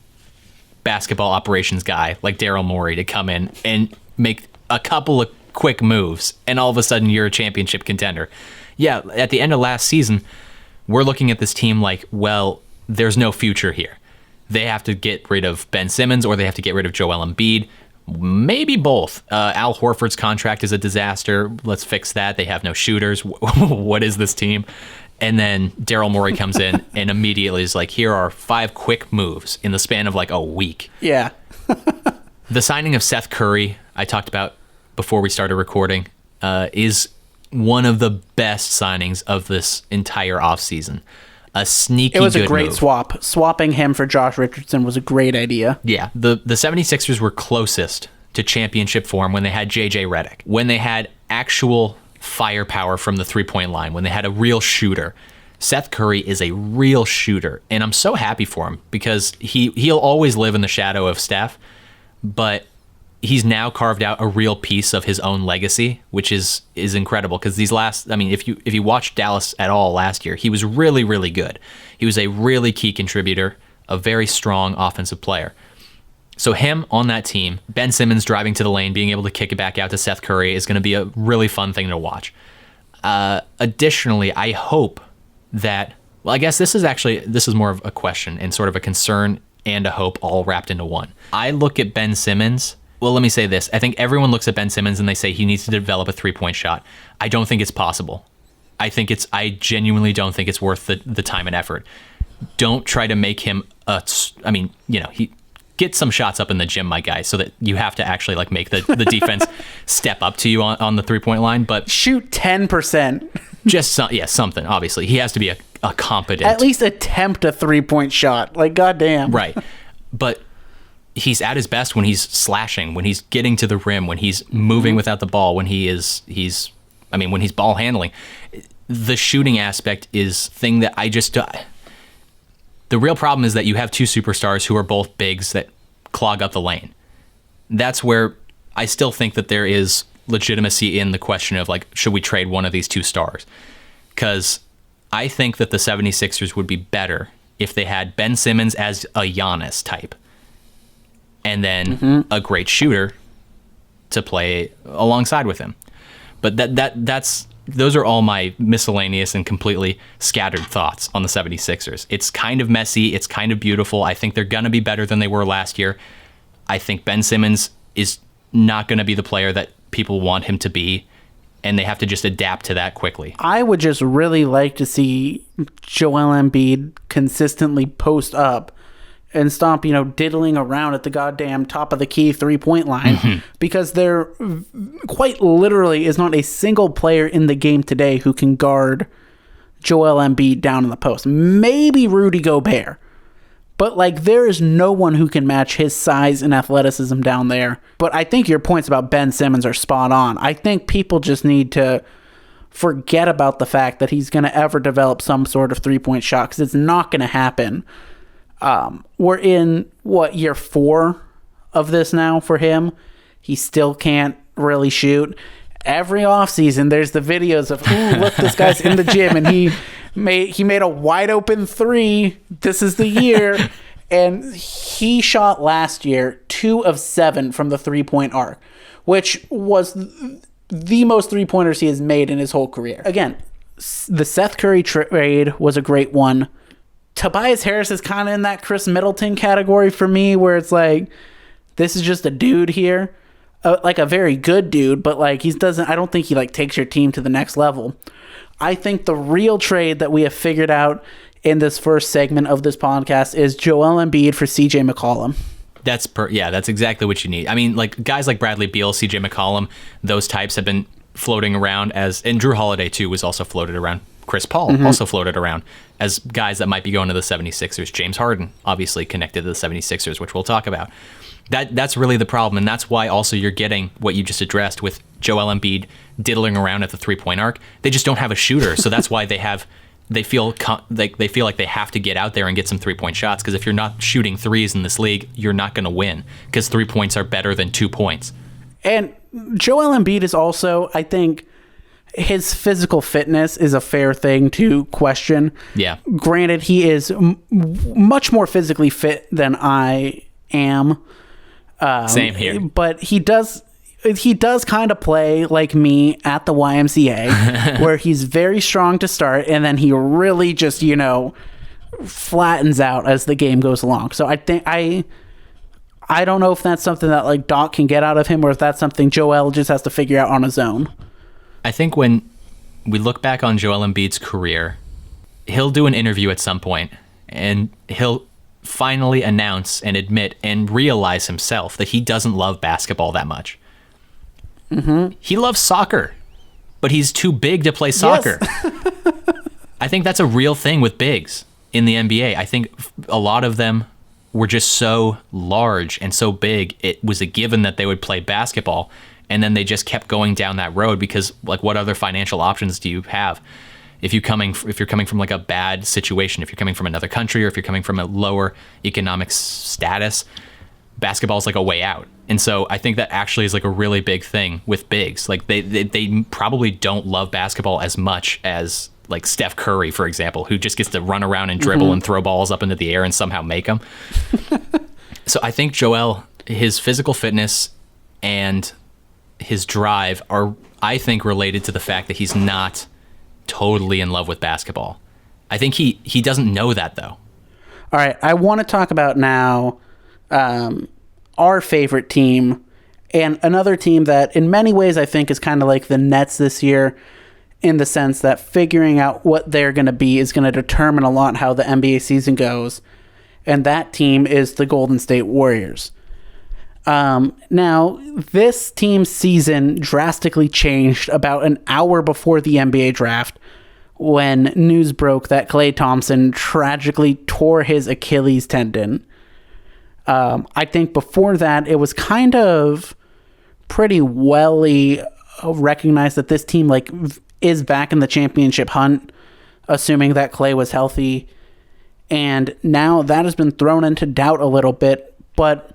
basketball operations guy like Daryl Morey to come in and make a couple of quick moves, and all of a sudden you're a championship contender. Yeah, at the end of last season, we're looking at this team like, well, there's no future here. They have to get rid of Ben Simmons or they have to get rid of Joel Embiid. Maybe both. Al Horford's contract is a disaster. Let's fix that. They have no shooters. What is this team? And then Daryl Morey comes in and immediately is like, here are 5 quick moves in the span of like a week. Yeah. The signing of Seth Curry, I talked about before we started recording, is one of the best signings of this entire offseason. A sneaky good move. It was a great swap. Swapping him for Josh Richardson was a great idea. Yeah. The 76ers were closest to championship form when they had J.J. Redick, when they had actual firepower from the three-point line, when they had a real shooter. Seth Curry is a real shooter, and I'm so happy for him because he'll always live in the shadow of Steph, but he's now carved out a real piece of his own legacy, which is incredible because if you watched Dallas at all last year, he was really, really good. He was a really key contributor, a very strong offensive player. So him on that team, Ben Simmons driving to the lane, being able to kick it back out to Seth Curry is going to be a really fun thing to watch. Additionally, I hope that, well, I guess this is more of a question and sort of a concern and a hope all wrapped into one. I look at Ben Simmons. Well, let me say this. I think everyone looks at Ben Simmons and they say he needs to develop a three-point shot. I don't think it's possible. I genuinely don't think it's worth the time and effort. Don't try to make him he get some shots up in the gym, my guy, so that you have to actually like make the defense step up to you on the three-point line. But shoot 10%. Just something. Obviously, he has to be a competent. At least attempt a three-point shot. Like, goddamn. Right, but he's at his best when he's slashing, when he's getting to the rim, when he's moving without the ball, when he's ball handling. The shooting aspect is thing that I just. The real problem is that you have two superstars who are both bigs that clog up the lane. That's where I still think that there is legitimacy in the question of, like, should we trade one of these two stars? Because I think that the 76ers would be better if they had Ben Simmons as a Giannis type and then a great shooter to play alongside with him. But those are all my miscellaneous and completely scattered thoughts on the 76ers. It's kind of messy. It's kind of beautiful. I think they're going to be better than they were last year. I think Ben Simmons is not going to be the player that people want him to be, and they have to just adapt to that quickly. I would just really like to see Joel Embiid consistently post up and stop, diddling around at the goddamn top of the key three-point line, because there quite literally is not a single player in the game today who can guard Joel Embiid down in the post. Maybe Rudy Gobert, but there is no one who can match his size and athleticism down there. But I think your points about Ben Simmons are spot on. I think people just need to forget about the fact that he's going to ever develop some sort of three-point shot, because it's not going to happen. We're in year 4 of this now for him. He still can't really shoot. Every offseason there's the videos of, ooh, look, this guy's in the gym and he made a wide open 3. This is the year. And he shot last year 2 of 7 from the 3-point arc, which was the most three-pointers he has made in his whole career. Again, the Seth Curry trade was a great one. Tobias Harris is kind of in that Chris Middleton category for me, where it's like, this is just a dude here. Like a very good dude, but like I don't think he like takes your team to the next level. I think the real trade that we have figured out in this first segment of this podcast is Joel Embiid for CJ McCollum. That's exactly what you need. I mean, like guys like Bradley Beal, CJ McCollum, those types have been floating around and Drew Holiday too was also floated around. Chris Paul also floated around as guys that might be going to the 76ers. James Harden obviously connected to the 76ers, which we'll talk about. That's really the problem, and that's why also you're getting what you just addressed with Joel Embiid diddling around at the three-point arc. They just don't have a shooter, so that's why they feel like they have to get out there and get some three-point shots, because if you're not shooting threes in this league, you're not going to win, because 3 points are better than 2 points. And Joel Embiid is also, I think, his physical fitness is a fair thing to question. Yeah. Granted, he is much more physically fit than I am. Same here. But he does kind of play like me at the YMCA, where he's very strong to start, and then he really just, flattens out as the game goes along. So I think I don't know if that's something that like Doc can get out of him, or if that's something Joel just has to figure out on his own. I think when we look back on Joel Embiid's career, he'll do an interview at some point, and he'll finally announce and admit and realize himself that he doesn't love basketball that much. He loves soccer, but he's too big to play soccer. Yes. I think that's a real thing with bigs in the NBA. I think a lot of them were just so large and so big, it was a given that they would play basketball, and then they just kept going down that road because, like, what other financial options do you have? If you're coming from like a bad situation, if you're coming from another country, or if you're coming from a lower economic status, basketball is like a way out. And so I think that actually is like a really big thing with bigs. Like they probably don't love basketball as much as like Steph Curry, for example, who just gets to run around and dribble and throw balls up into the air and somehow make them. So I think Joel, his physical fitness and his drive are, I think, related to the fact that he's not totally in love with basketball. I think he doesn't know that, though. All right, I want to talk about now our favorite team, and another team that in many ways I think is kind of like the Nets this year, in the sense that figuring out what they're going to be is going to determine a lot how the NBA season goes, and that team is the Golden State Warriors. Now, this team's season drastically changed about an hour before the NBA draft, when news broke that Klay Thompson tragically tore his Achilles tendon. I think before that, it was kind of pretty recognized that this team is back in the championship hunt, assuming that Klay was healthy. And now that has been thrown into doubt a little bit, but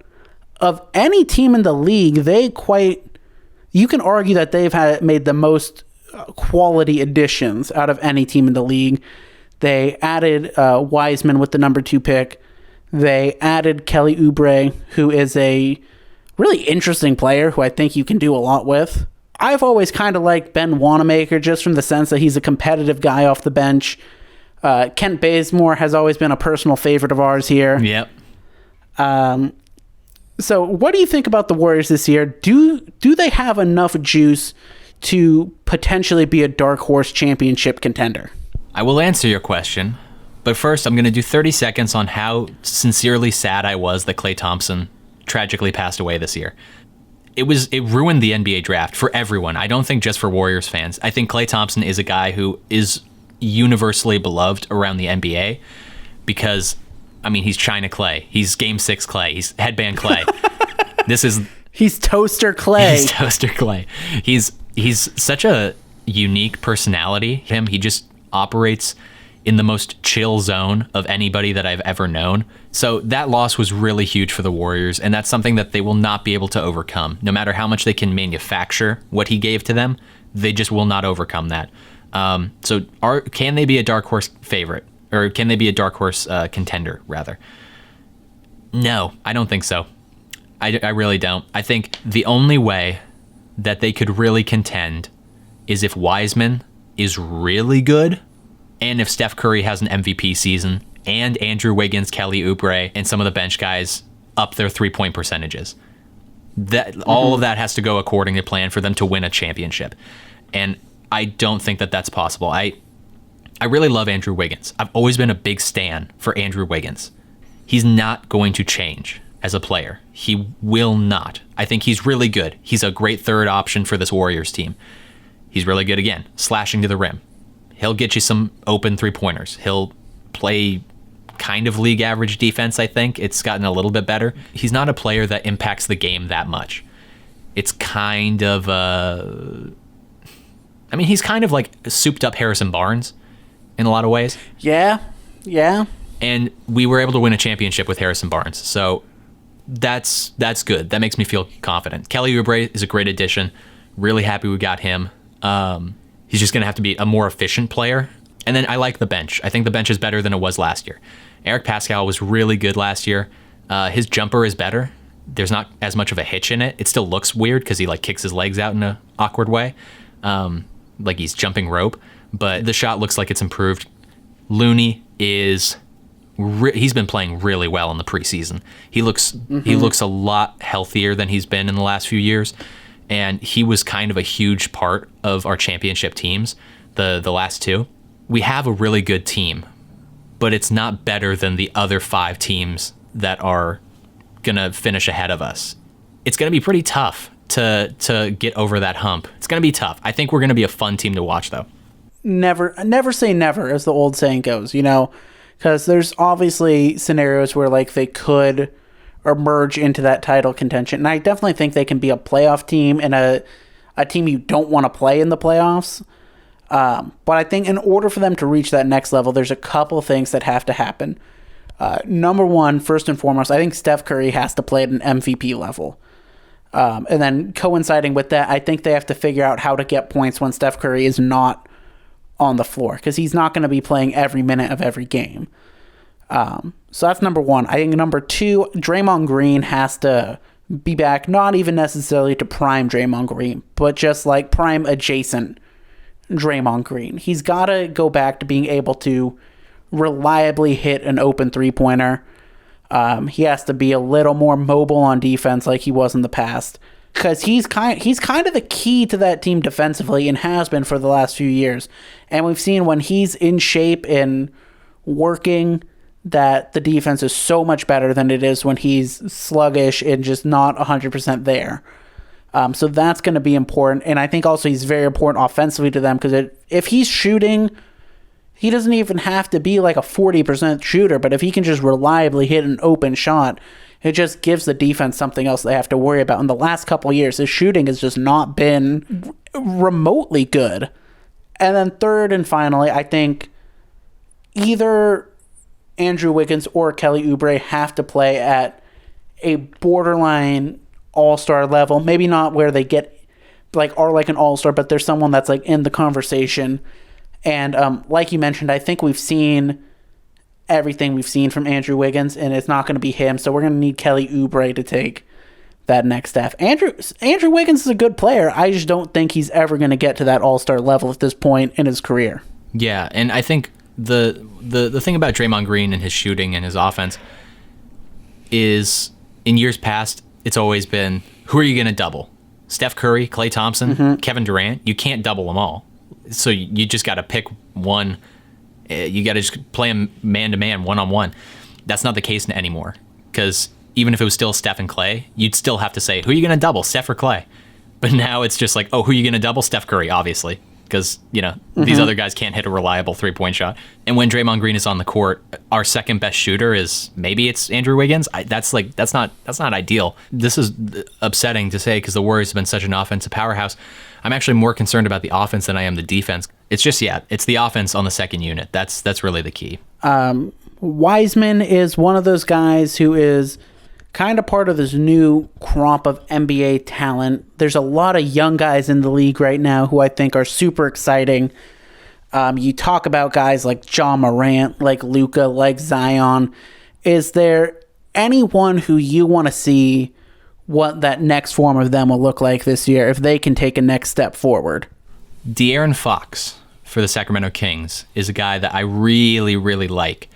of any team in the league, you can argue that they've made the most quality additions out of any team in the league. They added Wiseman with the number 2 pick. They added Kelly Oubre, who is a really interesting player who I think you can do a lot with. I've always kind of liked Ben Wanamaker, just from the sense that he's a competitive guy off the bench. Kent Bazemore has always been a personal favorite of ours here. Yep. So what do you think about the Warriors this year? Do they have enough juice to potentially be a dark horse championship contender? I will answer your question, but first I'm going to do 30 seconds on how sincerely sad I was that Klay Thompson tragically passed away this year. It ruined the NBA draft for everyone. I don't think just for Warriors fans. I think Klay Thompson is a guy who is universally beloved around the NBA because, I mean, he's China Klay. He's Game 6 Klay. He's Headband Klay. He's Toaster Klay. He's Toaster Klay. He's such a unique personality. He just operates in the most chill zone of anybody that I've ever known. So that loss was really huge for the Warriors, and that's something that they will not be able to overcome. No matter how much they can manufacture what he gave to them, they just will not overcome that. So can they be a dark horse favorite? Or can they be a dark horse contender, rather? No, I don't think so. I really don't. I think the only way that they could really contend is if Wiseman is really good, and if Steph Curry has an MVP season, and Andrew Wiggins, Kelly Oubre, and some of the bench guys up their 3-point percentages. All of that has to go according to plan for them to win a championship. And I don't think that that's possible. I really love Andrew Wiggins. I've always been a big stan for Andrew Wiggins. He's not going to change as a player. He will not. I think he's really good. He's a great third option for this Warriors team. He's really good again, slashing to the rim. He'll get you some open three-pointers. He'll play kind of league average defense, I think. It's gotten a little bit better. He's not a player that impacts the game that much. It's kind of he's kind of like souped up Harrison Barnes in a lot of ways. Yeah. And we were able to win a championship with Harrison Barnes. So that's good. That makes me feel confident. Kelly Oubre is a great addition. Really happy we got him. He's just going to have to be a more efficient player. And then I like the bench. I think the bench is better than it was last year. Eric Pascal was really good last year. His jumper is better. There's not as much of a hitch in it. It still looks weird because he like kicks his legs out in an awkward way, like he's jumping rope. But the shot looks like it's improved. Looney is he's been playing really well in the preseason. He looks a lot healthier than he's been in the last few years, and he was kind of a huge part of our championship teams, the last two. We have a really good team, but it's not better than the other 5 teams that are going to finish ahead of us. It's going to be pretty tough to get over that hump. It's going to be tough. I think we're going to be a fun team to watch, though. Never say never, as the old saying goes, because there's obviously scenarios where like they could emerge into that title contention. And I definitely think they can be a playoff team and a team you don't want to play in the playoffs. But I think in order for them to reach that next level, there's a couple things that have to happen. Number one, first and foremost, I think Steph Curry has to play at an MVP level. And then coinciding with that, I think they have to figure out how to get points when Steph Curry is not on the floor, because he's not going to be playing every minute of every game. So that's number one. I think number two, Draymond Green has to be back, not even necessarily to prime Draymond Green, but just like prime adjacent Draymond Green. He's got to go back to being able to reliably hit an open three-pointer. He has to be a little more mobile on defense like he was in the past, because he's kind of the key to that team defensively and has been for the last few years. And we've seen when he's in shape and working that the defense is so much better than it is when he's sluggish and just not 100% there. So that's going to be important. And I think also he's very important offensively to them, because if he's shooting, he doesn't even have to be like a 40% shooter, but if he can just reliably hit an open shot, it just gives the defense something else they have to worry about. In the last couple of years, his shooting has just not been remotely good. And then third and finally, I think either Andrew Wiggins or Kelly Oubre have to play at a borderline all-star level. Maybe not where they are like an all-star, but there's someone that's like in the conversation. And like you mentioned, I think we've seen everything we've seen from Andrew Wiggins, and it's not going to be him. So we're going to need Kelly Oubre to take that next step. Andrew Wiggins is a good player. I just don't think he's ever going to get to that all-star level at this point in his career. Yeah, and I think the thing about Draymond Green and his shooting and his offense is, in years past, it's always been, who are you going to double? Steph Curry, Klay Thompson, Kevin Durant? You can't double them all. So you just got to pick one. You got to just play them man-to-man, one-on-one. That's not the case anymore, because even if it was still Steph and Klay, you'd still have to say, who are you going to double, Steph or Klay? But now it's just like, oh, who are you going to double? Steph Curry, obviously, because these other guys can't hit a reliable three-point shot. And when Draymond Green is on the court, our second best shooter is, maybe it's Andrew Wiggins. That's not ideal. This is upsetting to say, because the Warriors have been such an offensive powerhouse. I'm actually more concerned about the offense than I am the defense. It's just, it's the offense on the second unit. That's really the key. Wiseman is one of those guys who is kind of part of this new crop of NBA talent. There's a lot of young guys in the league right now who I think are super exciting. You talk about guys like John Morant, like Luka, like Zion. Is there anyone who you want to see what that next form of them will look like this year if they can take a next step forward. De'Aaron Fox for the Sacramento Kings is a guy that I really, really like.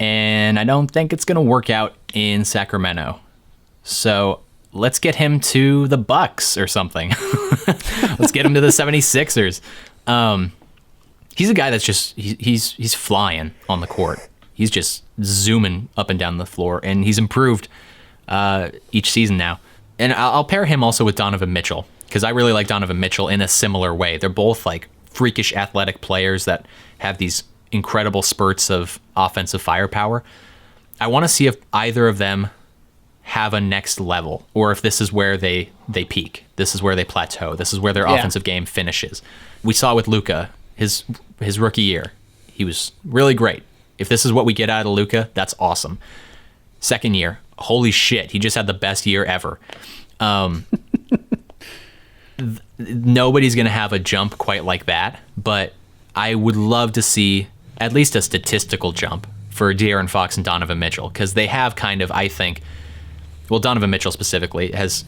And I don't think it's going to work out in Sacramento. So let's get him to the Bucks or something. Let's get him to the 76ers. He's a guy that's just, he's flying on the court. He's just zooming up and down the floor, and he's improved each season now. And I'll pair him also with Donovan Mitchell, because I really like Donovan Mitchell in a similar way. They're both like freakish athletic players that have these incredible spurts of offensive firepower. I want to see if either of them have a next level, or if this is where they peak. This is where they plateau. This is where their offensive game finishes. We saw with Luka, his rookie year. He was really great. If this is what we get out of Luka, that's awesome. Second year, holy shit, he just had the best year ever. Nobody's going to have a jump quite like that, but I would love to see at least a statistical jump for De'Aaron Fox and Donovan Mitchell, because they have kind of, I think, well, Donovan Mitchell specifically has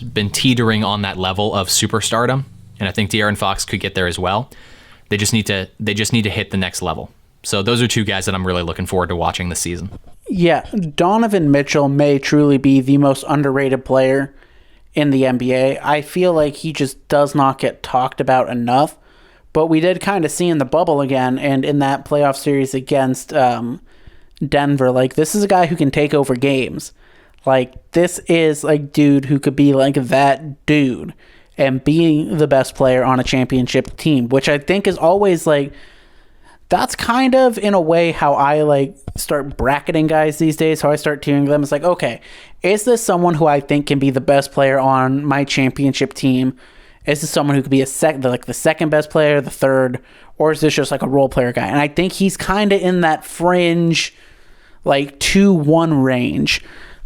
been teetering on that level of superstardom, and I think De'Aaron Fox could get there as well. They just need to hit the next level. So those are two guys that I'm really looking forward to watching this season. Yeah, Donovan Mitchell may truly be the most underrated player in the NBA. I feel like he just does not get talked about enough. But we did kind of see in the bubble again, and in that playoff series against Denver, like, this is a guy who can take over games. Like, this is a dude who could be like that dude and being the best player on a championship team, which I think is always like, that's kind of in a way how I like start bracketing guys these days, how I start tiering them. It's like, okay, is this someone who I think can be the best player on my championship team? Is this someone who could be the second best player, the third, or is this just like a role player guy? And I think he's kind of in that fringe, like 2-1 range.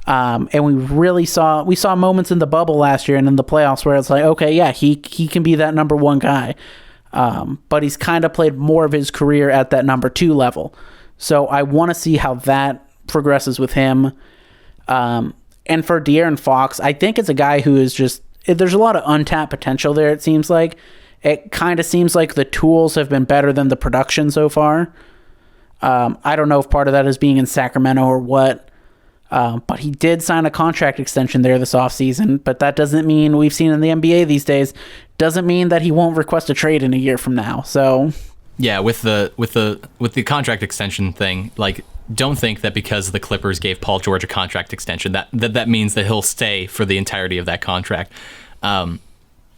And we saw moments in the bubble last year and in the playoffs where it's like, okay, yeah, he can be that number one guy. But he's kind of played more of his career at that number 2 level. So I want to see how that progresses with him. And for De'Aaron Fox, I think it's a guy who is just, there's a lot of untapped potential there, it seems like. It kind of seems like the tools have been better than the production so far. I don't know if part of that is being in Sacramento or what. But he did sign a contract extension there this offseason, but that doesn't mean, we've seen in the NBA these days, doesn't mean that he won't request a trade in a year from now. So yeah, with the contract extension thing, like, don't think that because the Clippers gave Paul George a contract extension that means that he'll stay for the entirety of that contract.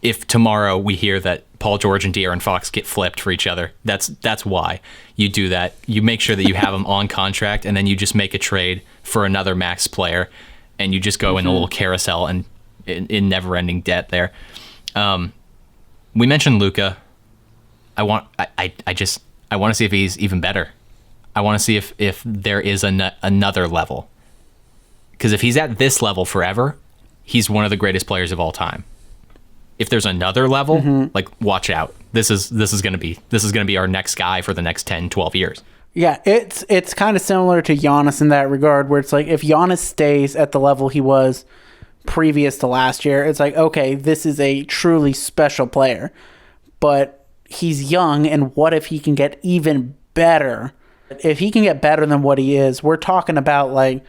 If tomorrow we hear that Paul George and De'Aaron Fox get flipped for each other, that's why you do that. You make sure that you have them on contract, and then you just make a trade for another max player, and you just go in a little carousel and in never-ending debt there. We mentioned Luka. I want to see if he's even better. I want to see if there is another level. Because if he's at this level forever, he's one of the greatest players of all time. If there's another level, like, watch out. This is going to be our next guy for the next 10, 12 years. Yeah, it's kind of similar to Giannis in that regard, where it's like, if Giannis stays at the level he was previous to last year, it's like, okay, this is a truly special player. But he's young, and what if he can get even better? If he can get better than what he is, we're talking about like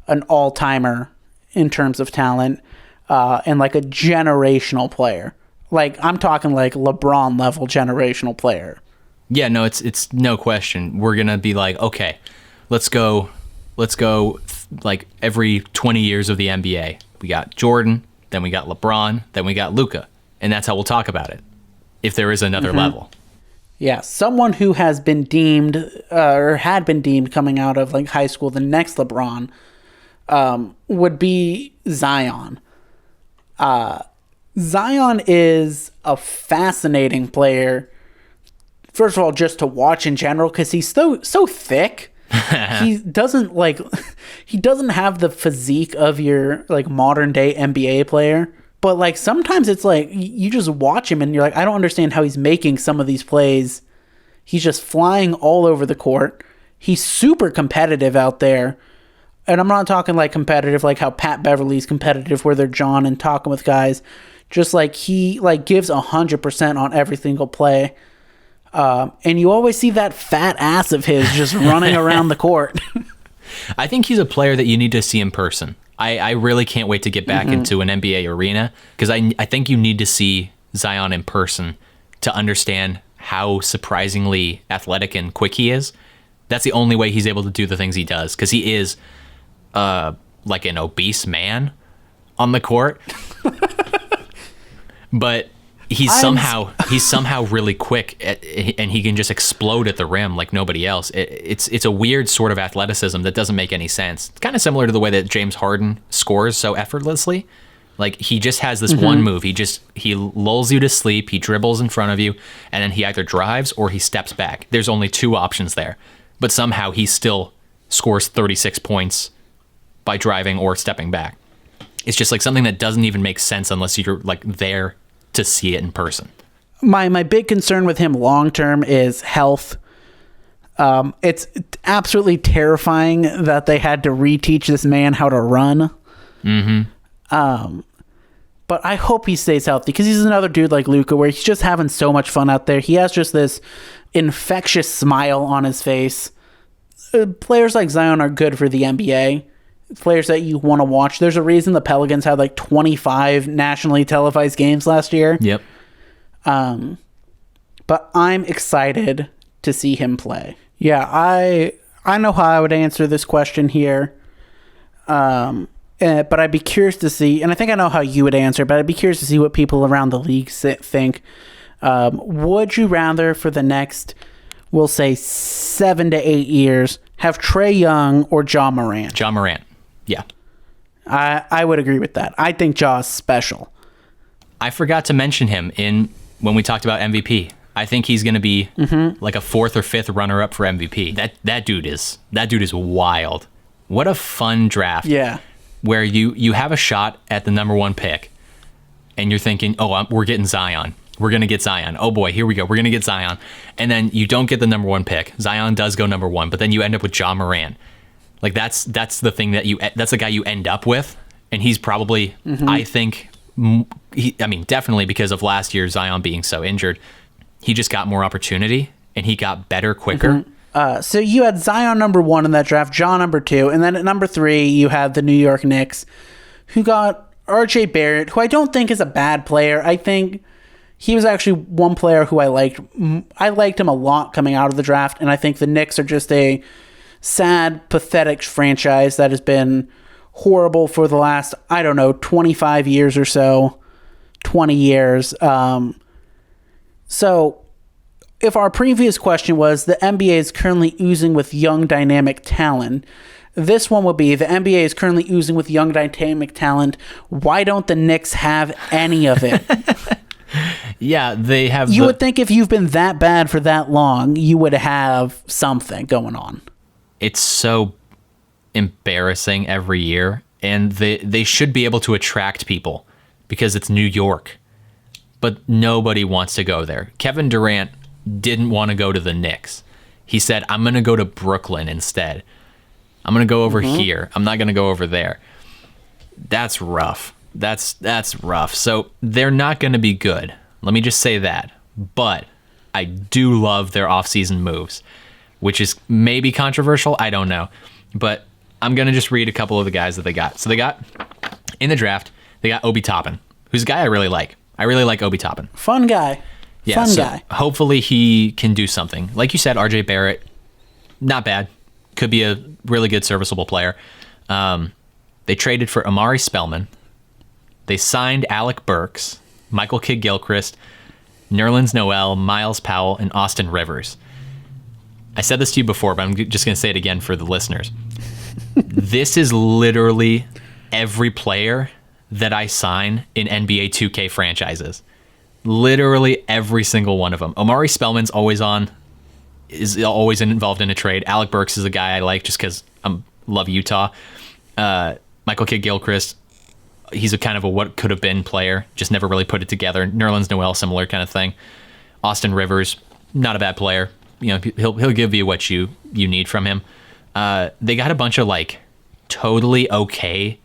an all-timer in terms of talent, and like a generational player. Like, I'm talking like LeBron level generational player. Yeah, no, it's no question. We're going to be like, okay, let's go like every 20 years of the NBA. We got Jordan, then we got LeBron, then we got Luka. And that's how we'll talk about it, if there is another level. Yeah, someone who has been deemed, or had been deemed coming out of like high school, the next LeBron, would be Zion. Zion is a fascinating player. First of all, just to watch in general, because he's so thick. He doesn't have the physique of your like modern day NBA player. But like sometimes it's like you just watch him and you're like, I don't understand how he's making some of these plays. He's just flying all over the court. He's super competitive out there. And I'm not talking like competitive, like how Pat Beverly's competitive, where they're jawing and talking with guys. Just like he like gives 100% on every single play. And you always see that fat ass of his just running around the court. I think he's a player that you need to see in person. I really can't wait to get back into an NBA arena, because I think you need to see Zion in person to understand how surprisingly athletic and quick he is. That's the only way he's able to do the things he does, because he is like an obese man on the court. But he's somehow really quick and he can just explode at the rim like nobody else. It's a weird sort of athleticism that doesn't make any sense. It's kind of similar to the way that James Harden scores so effortlessly. Like, he just has this one move. He lulls you to sleep, he dribbles in front of you, and then he either drives or he steps back. There's only two options there. But somehow he still scores 36 points by driving or stepping back. It's just like something that doesn't even make sense unless you're like there to see it in person. My big concern with him long term is health. It's absolutely terrifying that they had to reteach this man how to run. But I hope he stays healthy, because he's another dude like Luka, where he's just having so much fun out there. He has just this infectious smile on his face. Players like Zion are good for the NBA. Players that you want to watch. There's a reason the Pelicans had like 25 nationally televised games last year. Yep. But I'm excited to see him play. Yeah, I know how I would answer this question here. But I'd be curious to see, and I think I know how you would answer, but I'd be curious to see what people around the league think. Would you rather, for the next, we'll say 7 to 8 years, have Trae Young or Ja Morant? Ja Morant. Yeah. I would agree with that. I think Ja is special. I forgot to mention him when we talked about MVP. I think he's going to be like a 4th or 5th runner-up for MVP. That dude is wild. What a fun draft. Yeah. Where you have a shot at the number 1 pick, and you're thinking, we're getting Zion. We're going to get Zion. Oh boy, here we go. We're going to get Zion. And then you don't get the number 1 pick. Zion does go number 1, but then you end up with Ja Morant. Like, that's the thing that's the guy you end up with. And he's probably, I think, definitely because of last year Zion being so injured, he just got more opportunity and he got better quicker. So you had Zion number 1 in that draft, Ja number 2, and then at number 3 you had the New York Knicks, who got RJ Barrett, who I don't think is a bad player. I think he was actually one player who I liked. I liked him a lot coming out of the draft, and I think the Knicks are just a sad, pathetic franchise that has been horrible for the last, 25 years or so, 20 years. So if our previous question was the NBA is currently oozing with young dynamic talent, this one would be the NBA is currently oozing with young dynamic talent. Why don't the Knicks have any of it? Yeah, they have. You would think if you've been that bad for that long, you would have something going on. It's so embarrassing every year, and they should be able to attract people because it's New York, but nobody wants to go there. Kevin Durant didn't want to go to the Knicks. He said, I'm going to go to Brooklyn instead. I'm going to go over here. I'm not going to go over there. That's rough. That's rough. So they're not going to be good. Let me just say that. But I do love their offseason moves, which is maybe controversial. I don't know. But I'm going to just read a couple of the guys that they got. So they got, in the draft, they got Obi Toppin, who's a guy I really like. I really like Obi Toppin. Fun guy. Yeah, Fun guy. Hopefully he can do something. Like you said, RJ Barrett, not bad. Could be a really good serviceable player. They traded for Amari Spellman. They signed Alec Burks, Michael Kidd-Gilchrist, Nerlens Noel, Miles Powell, and Austin Rivers. I said this to you before, but I'm just going to say it again for the listeners. This is literally every player that I sign in NBA 2K franchises. Literally every single one of them. Amari Spellman's is always involved in a trade. Alec Burks is a guy I like just because I love Utah. Michael Kidd-Gilchrist, he's a kind of a what could have been player, just never really put it together. Nerlens Noel, similar kind of thing. Austin Rivers, not a bad player. You know, he'll give you what you need from him. They got a bunch of like totally okay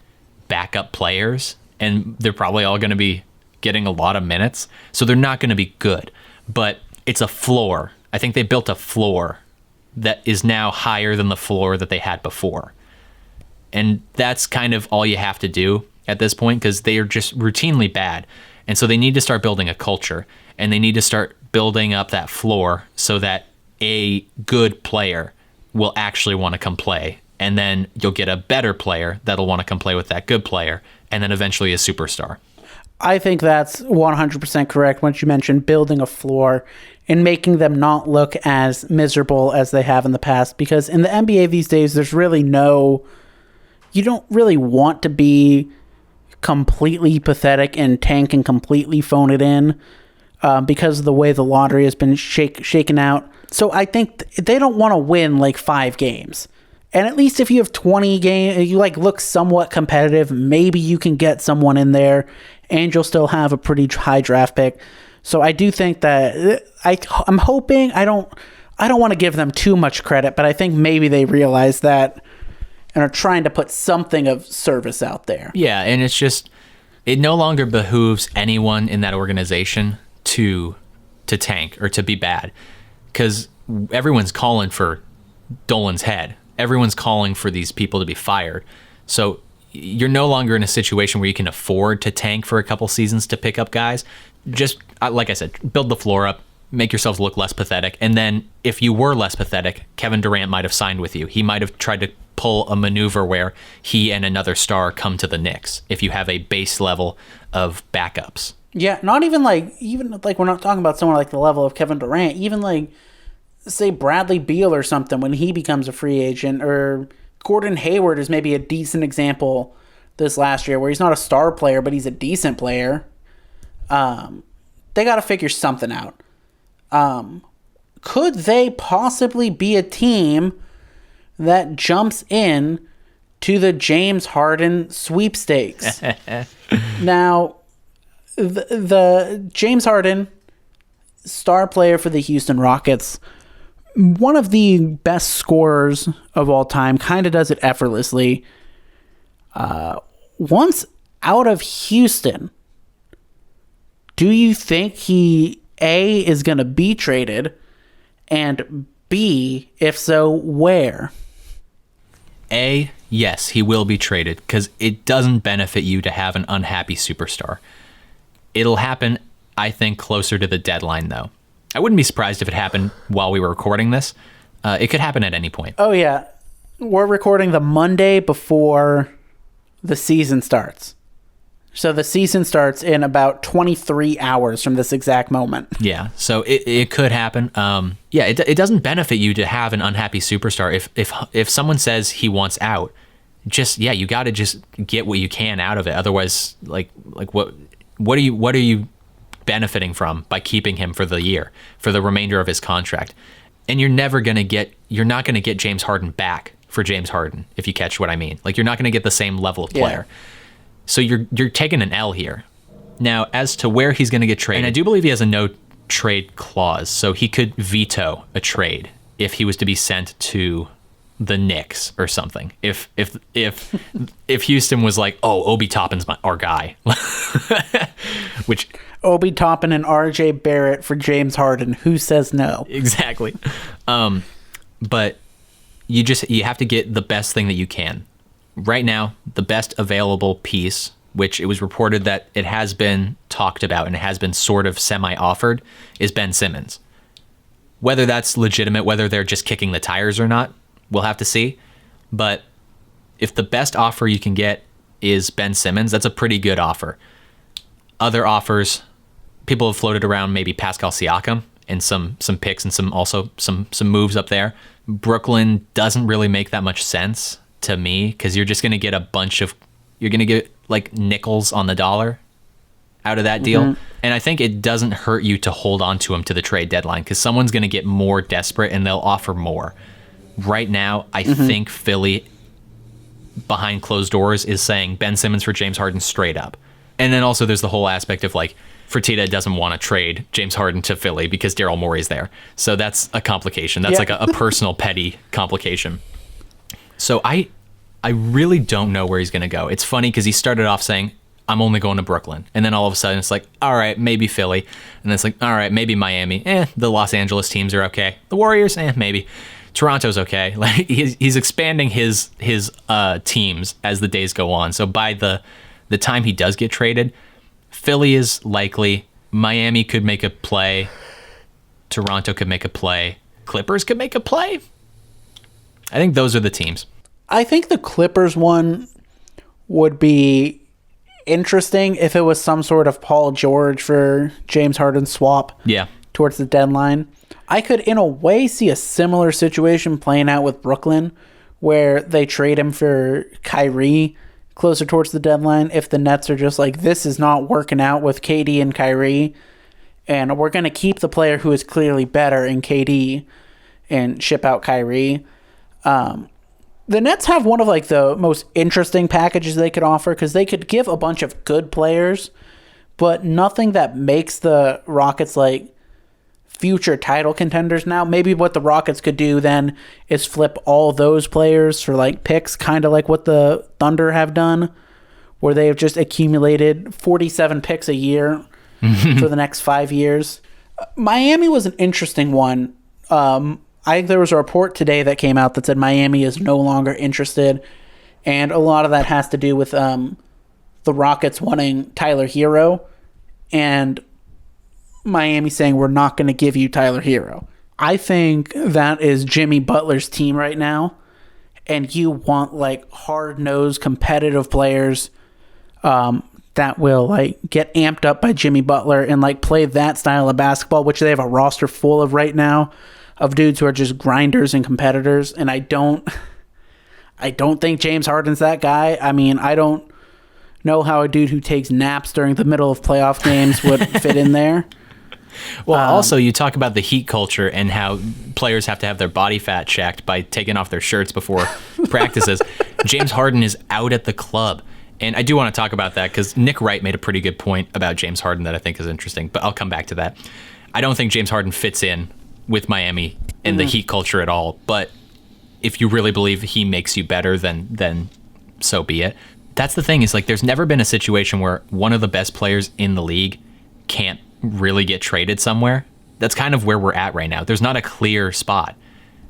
backup players, and they're probably all going to be getting a lot of minutes, so they're not going to be good. But it's a floor. I think they built a floor that is now higher than the floor that they had before. And that's kind of all you have to do at this point, because they are just routinely bad. And so they need to start building a culture, and they need to start building up that floor so that a good player will actually want to come play. And then you'll get a better player that'll want to come play with that good player, and then eventually a superstar. I think that's 100% correct once you mentioned building a floor and making them not look as miserable as they have in the past. Because in the NBA these days, there's really you don't really want to be completely pathetic and tank and completely phone it in because of the way the lottery has been shaken out. So I think they don't want to win like 5 games. And at least if you have 20 games, you like look somewhat competitive, maybe you can get someone in there and you'll still have a pretty high draft pick. So I do think that I'm hoping, I don't want to give them too much credit, but I think maybe they realize that and are trying to put something of service out there. Yeah, and it's just, it no longer behooves anyone in that organization to tank or to be bad, because everyone's calling for Dolan's head. Everyone's calling for these people to be fired. So you're no longer in a situation where you can afford to tank for a couple seasons to pick up guys. Just, like I said, build the floor up, make yourselves look less pathetic. And then if you were less pathetic, Kevin Durant might have signed with you. He might have tried to pull a maneuver where he and another star come to the Knicks if you have a base level of backups. Yeah, not even like we're not talking about someone like the level of Kevin Durant, even like say Bradley Beal or something when he becomes a free agent, or Gordon Hayward is maybe a decent example this last year where he's not a star player, but he's a decent player. They got to figure something out. Could they possibly be a team that jumps in to the James Harden sweepstakes? Now, the James Harden, star player for the Houston Rockets, one of the best scorers of all time, kind of does it effortlessly. Once out of Houston, do you think he, A, is going to be traded, and B, if so, where? A, yes, he will be traded, because it doesn't benefit you to have an unhappy superstar. It'll happen, I think, closer to the deadline, though. I wouldn't be surprised if it happened while we were recording this. It could happen at any point. Oh, yeah. We're recording the Monday before the season starts. So the season starts in about 23 hours from this exact moment. Yeah, so it could happen. It doesn't benefit you to have an unhappy superstar. If someone says he wants out, you got to just get what you can out of it. Otherwise, what are you benefiting from by keeping him for the year, for the remainder of his contract? And you're not going to get James Harden back for James Harden, if you catch what I mean. Like, you're not going to get the same level of player. Yeah. So you're taking an L here. Now, as to where he's going to get traded, and I do believe he has a no trade clause, so he could veto a trade if he was to be sent to the Knicks or something. If Houston was like, oh, Obi Toppin's our guy, which Obi Toppin and RJ Barrett for James Harden, who says no? Exactly. But you have to get the best thing that you can. Right now, the best available piece, which it was reported that it has been talked about and it has been sort of semi-offered, is Ben Simmons. Whether that's legitimate, whether they're just kicking the tires or not, we'll have to see. But if the best offer you can get is Ben Simmons, that's a pretty good offer. Other offers, people have floated around maybe Pascal Siakam and some picks and some moves up there. Brooklyn doesn't really make that much sense to me, because you're just going to get you're going to get like nickels on the dollar out of that deal. Mm-hmm. And I think it doesn't hurt you to hold on to him to the trade deadline, because someone's going to get more desperate and they'll offer more. Right now, I think Philly, behind closed doors, is saying Ben Simmons for James Harden straight up. And then also there's the whole aspect of like, Fertitta doesn't want to trade James Harden to Philly because Daryl Morey's there. So that's a complication. That's like a personal petty complication. So I I really don't know where he's going to go. It's funny because he started off saying, I'm only going to Brooklyn. And then all of a sudden it's like, all right, maybe Philly. And then it's like, all right, maybe Miami. The Los Angeles teams are okay. The Warriors, maybe. Toronto's okay. Like he's expanding his teams as the days go on. So by the time he does get traded, Philly is likely. Miami could make a play. Toronto could make a play. Clippers could make a play. I think those are the teams. I think the Clippers one would be interesting if it was some sort of Paul George for James Harden swap. Yeah. Towards the deadline. I could, in a way, see a similar situation playing out with Brooklyn, where they trade him for Kyrie closer towards the deadline. If the Nets are just like, this is not working out with KD and Kyrie, and we're going to keep the player who is clearly better in KD and ship out Kyrie. The Nets have one of like the most interesting packages they could offer, because they could give a bunch of good players, but nothing that makes the Rockets like future title contenders now. Maybe what the Rockets could do then is flip all those players for like picks, kind of like what the Thunder have done, where they have just accumulated 47 picks a year for the next 5 years. Miami was an interesting one. I think there was a report today that came out that said Miami is no longer interested, and a lot of that has to do with the Rockets wanting Tyler Hero, and Miami saying, we're not going to give you Tyler Hero. I think that is Jimmy Butler's team right now, and you want like hard-nosed competitive players that will like get amped up by Jimmy Butler and like play that style of basketball, which they have a roster full of right now, of dudes who are just grinders and competitors. And I don't think James Harden's that guy. I mean, I don't know how a dude who takes naps during the middle of playoff games would fit in there. Well, also you talk about the Heat culture and how players have to have their body fat checked by taking off their shirts before practices. James Harden is out at the club. And I do want to talk about that because Nick Wright made a pretty good point about James Harden that I think is interesting, but I'll come back to that. I don't think James Harden fits in with Miami and the Heat culture at all, but if you really believe he makes you better, then so be it. That's the thing, is like there's never been a situation where one of the best players in the league can't really get traded somewhere. That's kind of where we're at right now. There's not a clear spot.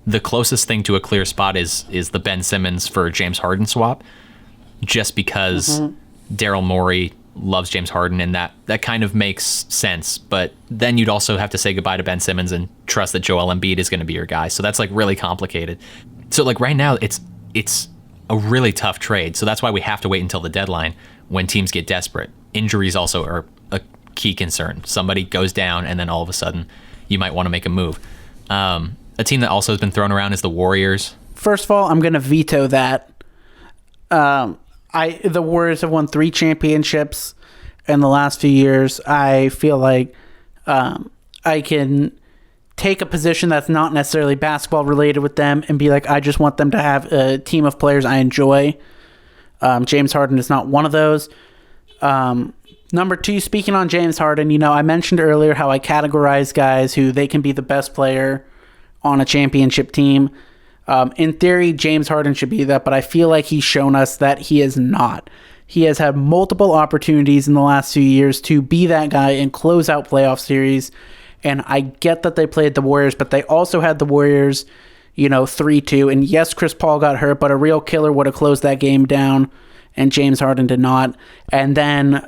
The closest thing to a clear spot is the Ben Simmons for James Harden swap, just because Daryl Morey loves James Harden, and that kind of makes sense. But then you'd also have to say goodbye to Ben Simmons and trust that Joel Embiid is going to be your guy. So that's like really complicated. So like right now it's a really tough trade. So that's why we have to wait until the deadline when teams get desperate. Injuries also are a key concern. Somebody goes down and then all of a sudden you might want to make a move. A team that also has been thrown around is the Warriors. First of all, I'm going to veto that. The Warriors have won 3 championships in the last few years. I feel like I can take a position that's not necessarily basketball related with them and be like, I just want them to have a team of players I enjoy. James Harden is not one of those. Number 2, speaking on James Harden, I mentioned earlier how I categorize guys who they can be the best player on a championship team. In theory, James Harden should be that, but I feel like he's shown us that he is not. He has had multiple opportunities in the last few years to be that guy and close out playoff series. And I get that they played the Warriors, but they also had the Warriors, 3-2. And yes, Chris Paul got hurt, but a real killer would have closed that game down, and James Harden did not. And then,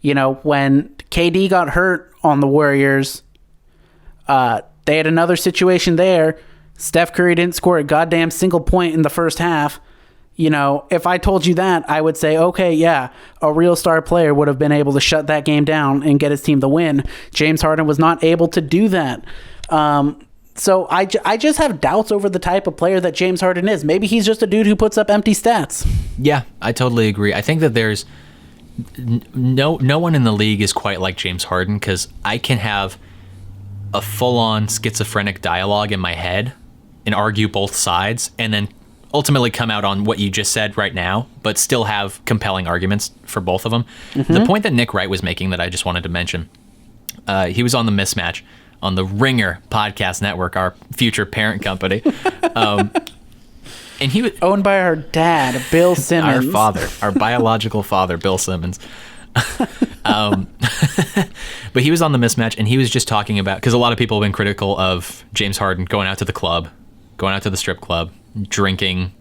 when KD got hurt on the Warriors, they had another situation there. Steph Curry didn't score a goddamn single point in the first half. If I told you that, I would say, okay, yeah, a real star player would have been able to shut that game down and get his team the win. James Harden was not able to do that. So I just have doubts over the type of player that James Harden is. Maybe he's just a dude who puts up empty stats. Yeah, I totally agree. I think that there's no one in the league is quite like James Harden, because I can have a full-on schizophrenic dialogue in my head and argue both sides, and then ultimately come out on what you just said right now, but still have compelling arguments for both of them. The point that Nick Wright was making that I just wanted to mention, he was on The Mismatch on the Ringer Podcast Network, our future parent company. And he was owned by our dad, Bill Simmons. our father, our biological father, Bill Simmons. But he was on the mismatch, and he was just talking about, because a lot of people have been critical of James Harden going out to the club, going out to the strip club, drinking,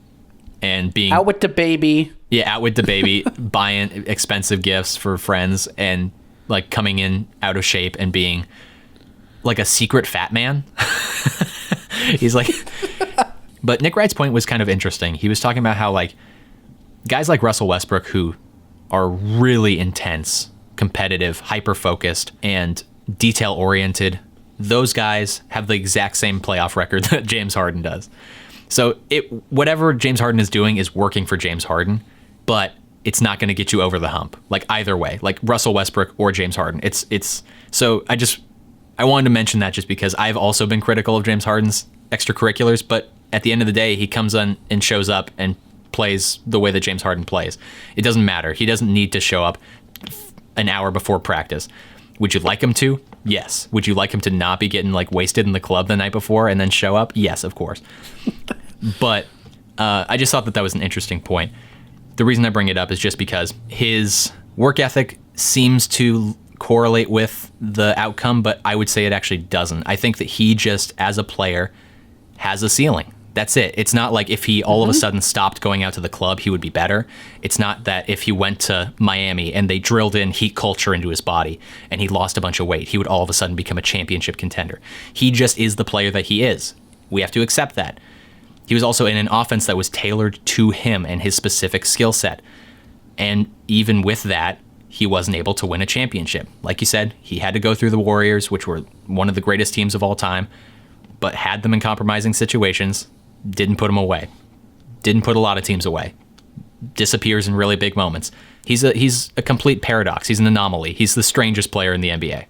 and being out with the baby. Yeah, out with the baby, buying expensive gifts for friends, and like coming in out of shape and being like a secret fat man. He's like, but Nick Wright's point was kind of interesting. He was talking about how like guys like Russell Westbrook, who are really intense, competitive, hyper-focused, and detail-oriented, those guys have the exact same playoff record that James Harden does. So whatever James Harden is doing is working for James Harden, but it's not going to get you over the hump. Like either way, like Russell Westbrook or James Harden. So I wanted to mention that just because I've also been critical of James Harden's extracurriculars, but at the end of the day, he comes on and shows up and plays the way that James Harden plays. It doesn't matter. He doesn't need to show up an hour before practice. Would you like him to? Yes. Would you like him to not be getting like wasted in the club the night before and then show up? Yes, of course. But I just thought that was an interesting point. The reason I bring it up is just because his work ethic seems to correlate with the outcome, but I would say it actually doesn't. I think that he just, as a player, has a ceiling. That's it. It's not like if he all of a sudden stopped going out to the club, he would be better. It's not that if he went to Miami and they drilled in heat culture into his body and he lost a bunch of weight, he would all of a sudden become a championship contender. He just is the player that he is. We have to accept that. He was also in an offense that was tailored to him and his specific skill set. And even with that, he wasn't able to win a championship. Like you said, he had to go through the Warriors, which were one of the greatest teams of all time, but had them in compromising situations. Didn't put him away. Didn't put a lot of teams away. Disappears in really big moments. He's a complete paradox. He's an anomaly. He's the strangest player in the NBA.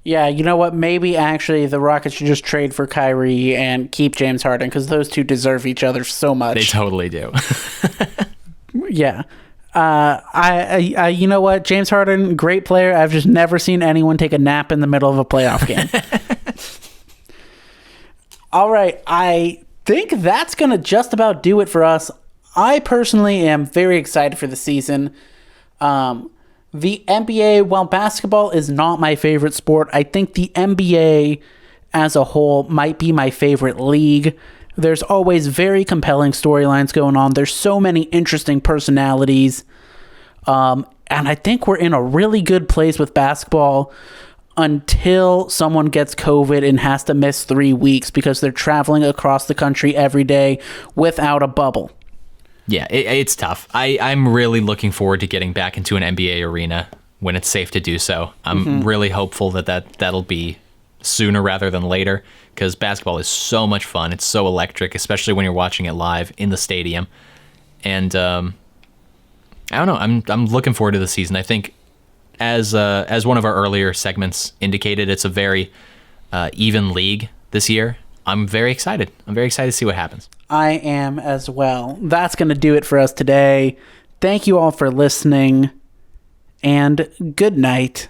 Yeah, you know what? Maybe actually the Rockets should just trade for Kyrie and keep James Harden because those two deserve each other so much. They totally do. Yeah. I you know what? James Harden, great player. I've just never seen anyone take a nap in the middle of a playoff game. All right, I think that's going to just about do it for us. I personally am very excited for the season. The NBA, while basketball is not my favorite sport, I think the NBA as a whole might be my favorite league. There's always very compelling storylines going on. There's so many interesting personalities. And I think we're in a really good place with basketball until someone gets COVID and has to miss 3 weeks because they're traveling across the country every day without a bubble. Yeah, it's tough. I'm really looking forward to getting back into an NBA arena when it's safe to do so. I'm really hopeful that'll be sooner rather than later because basketball is so much fun. It's so electric, especially when you're watching it live in the stadium. And I don't know. I'm looking forward to the season. I think as one of our earlier segments indicated, it's a very even league this year. I'm very excited. I'm very excited to see what happens. I am as well. That's going to do it for us today. Thank you all for listening, and good night.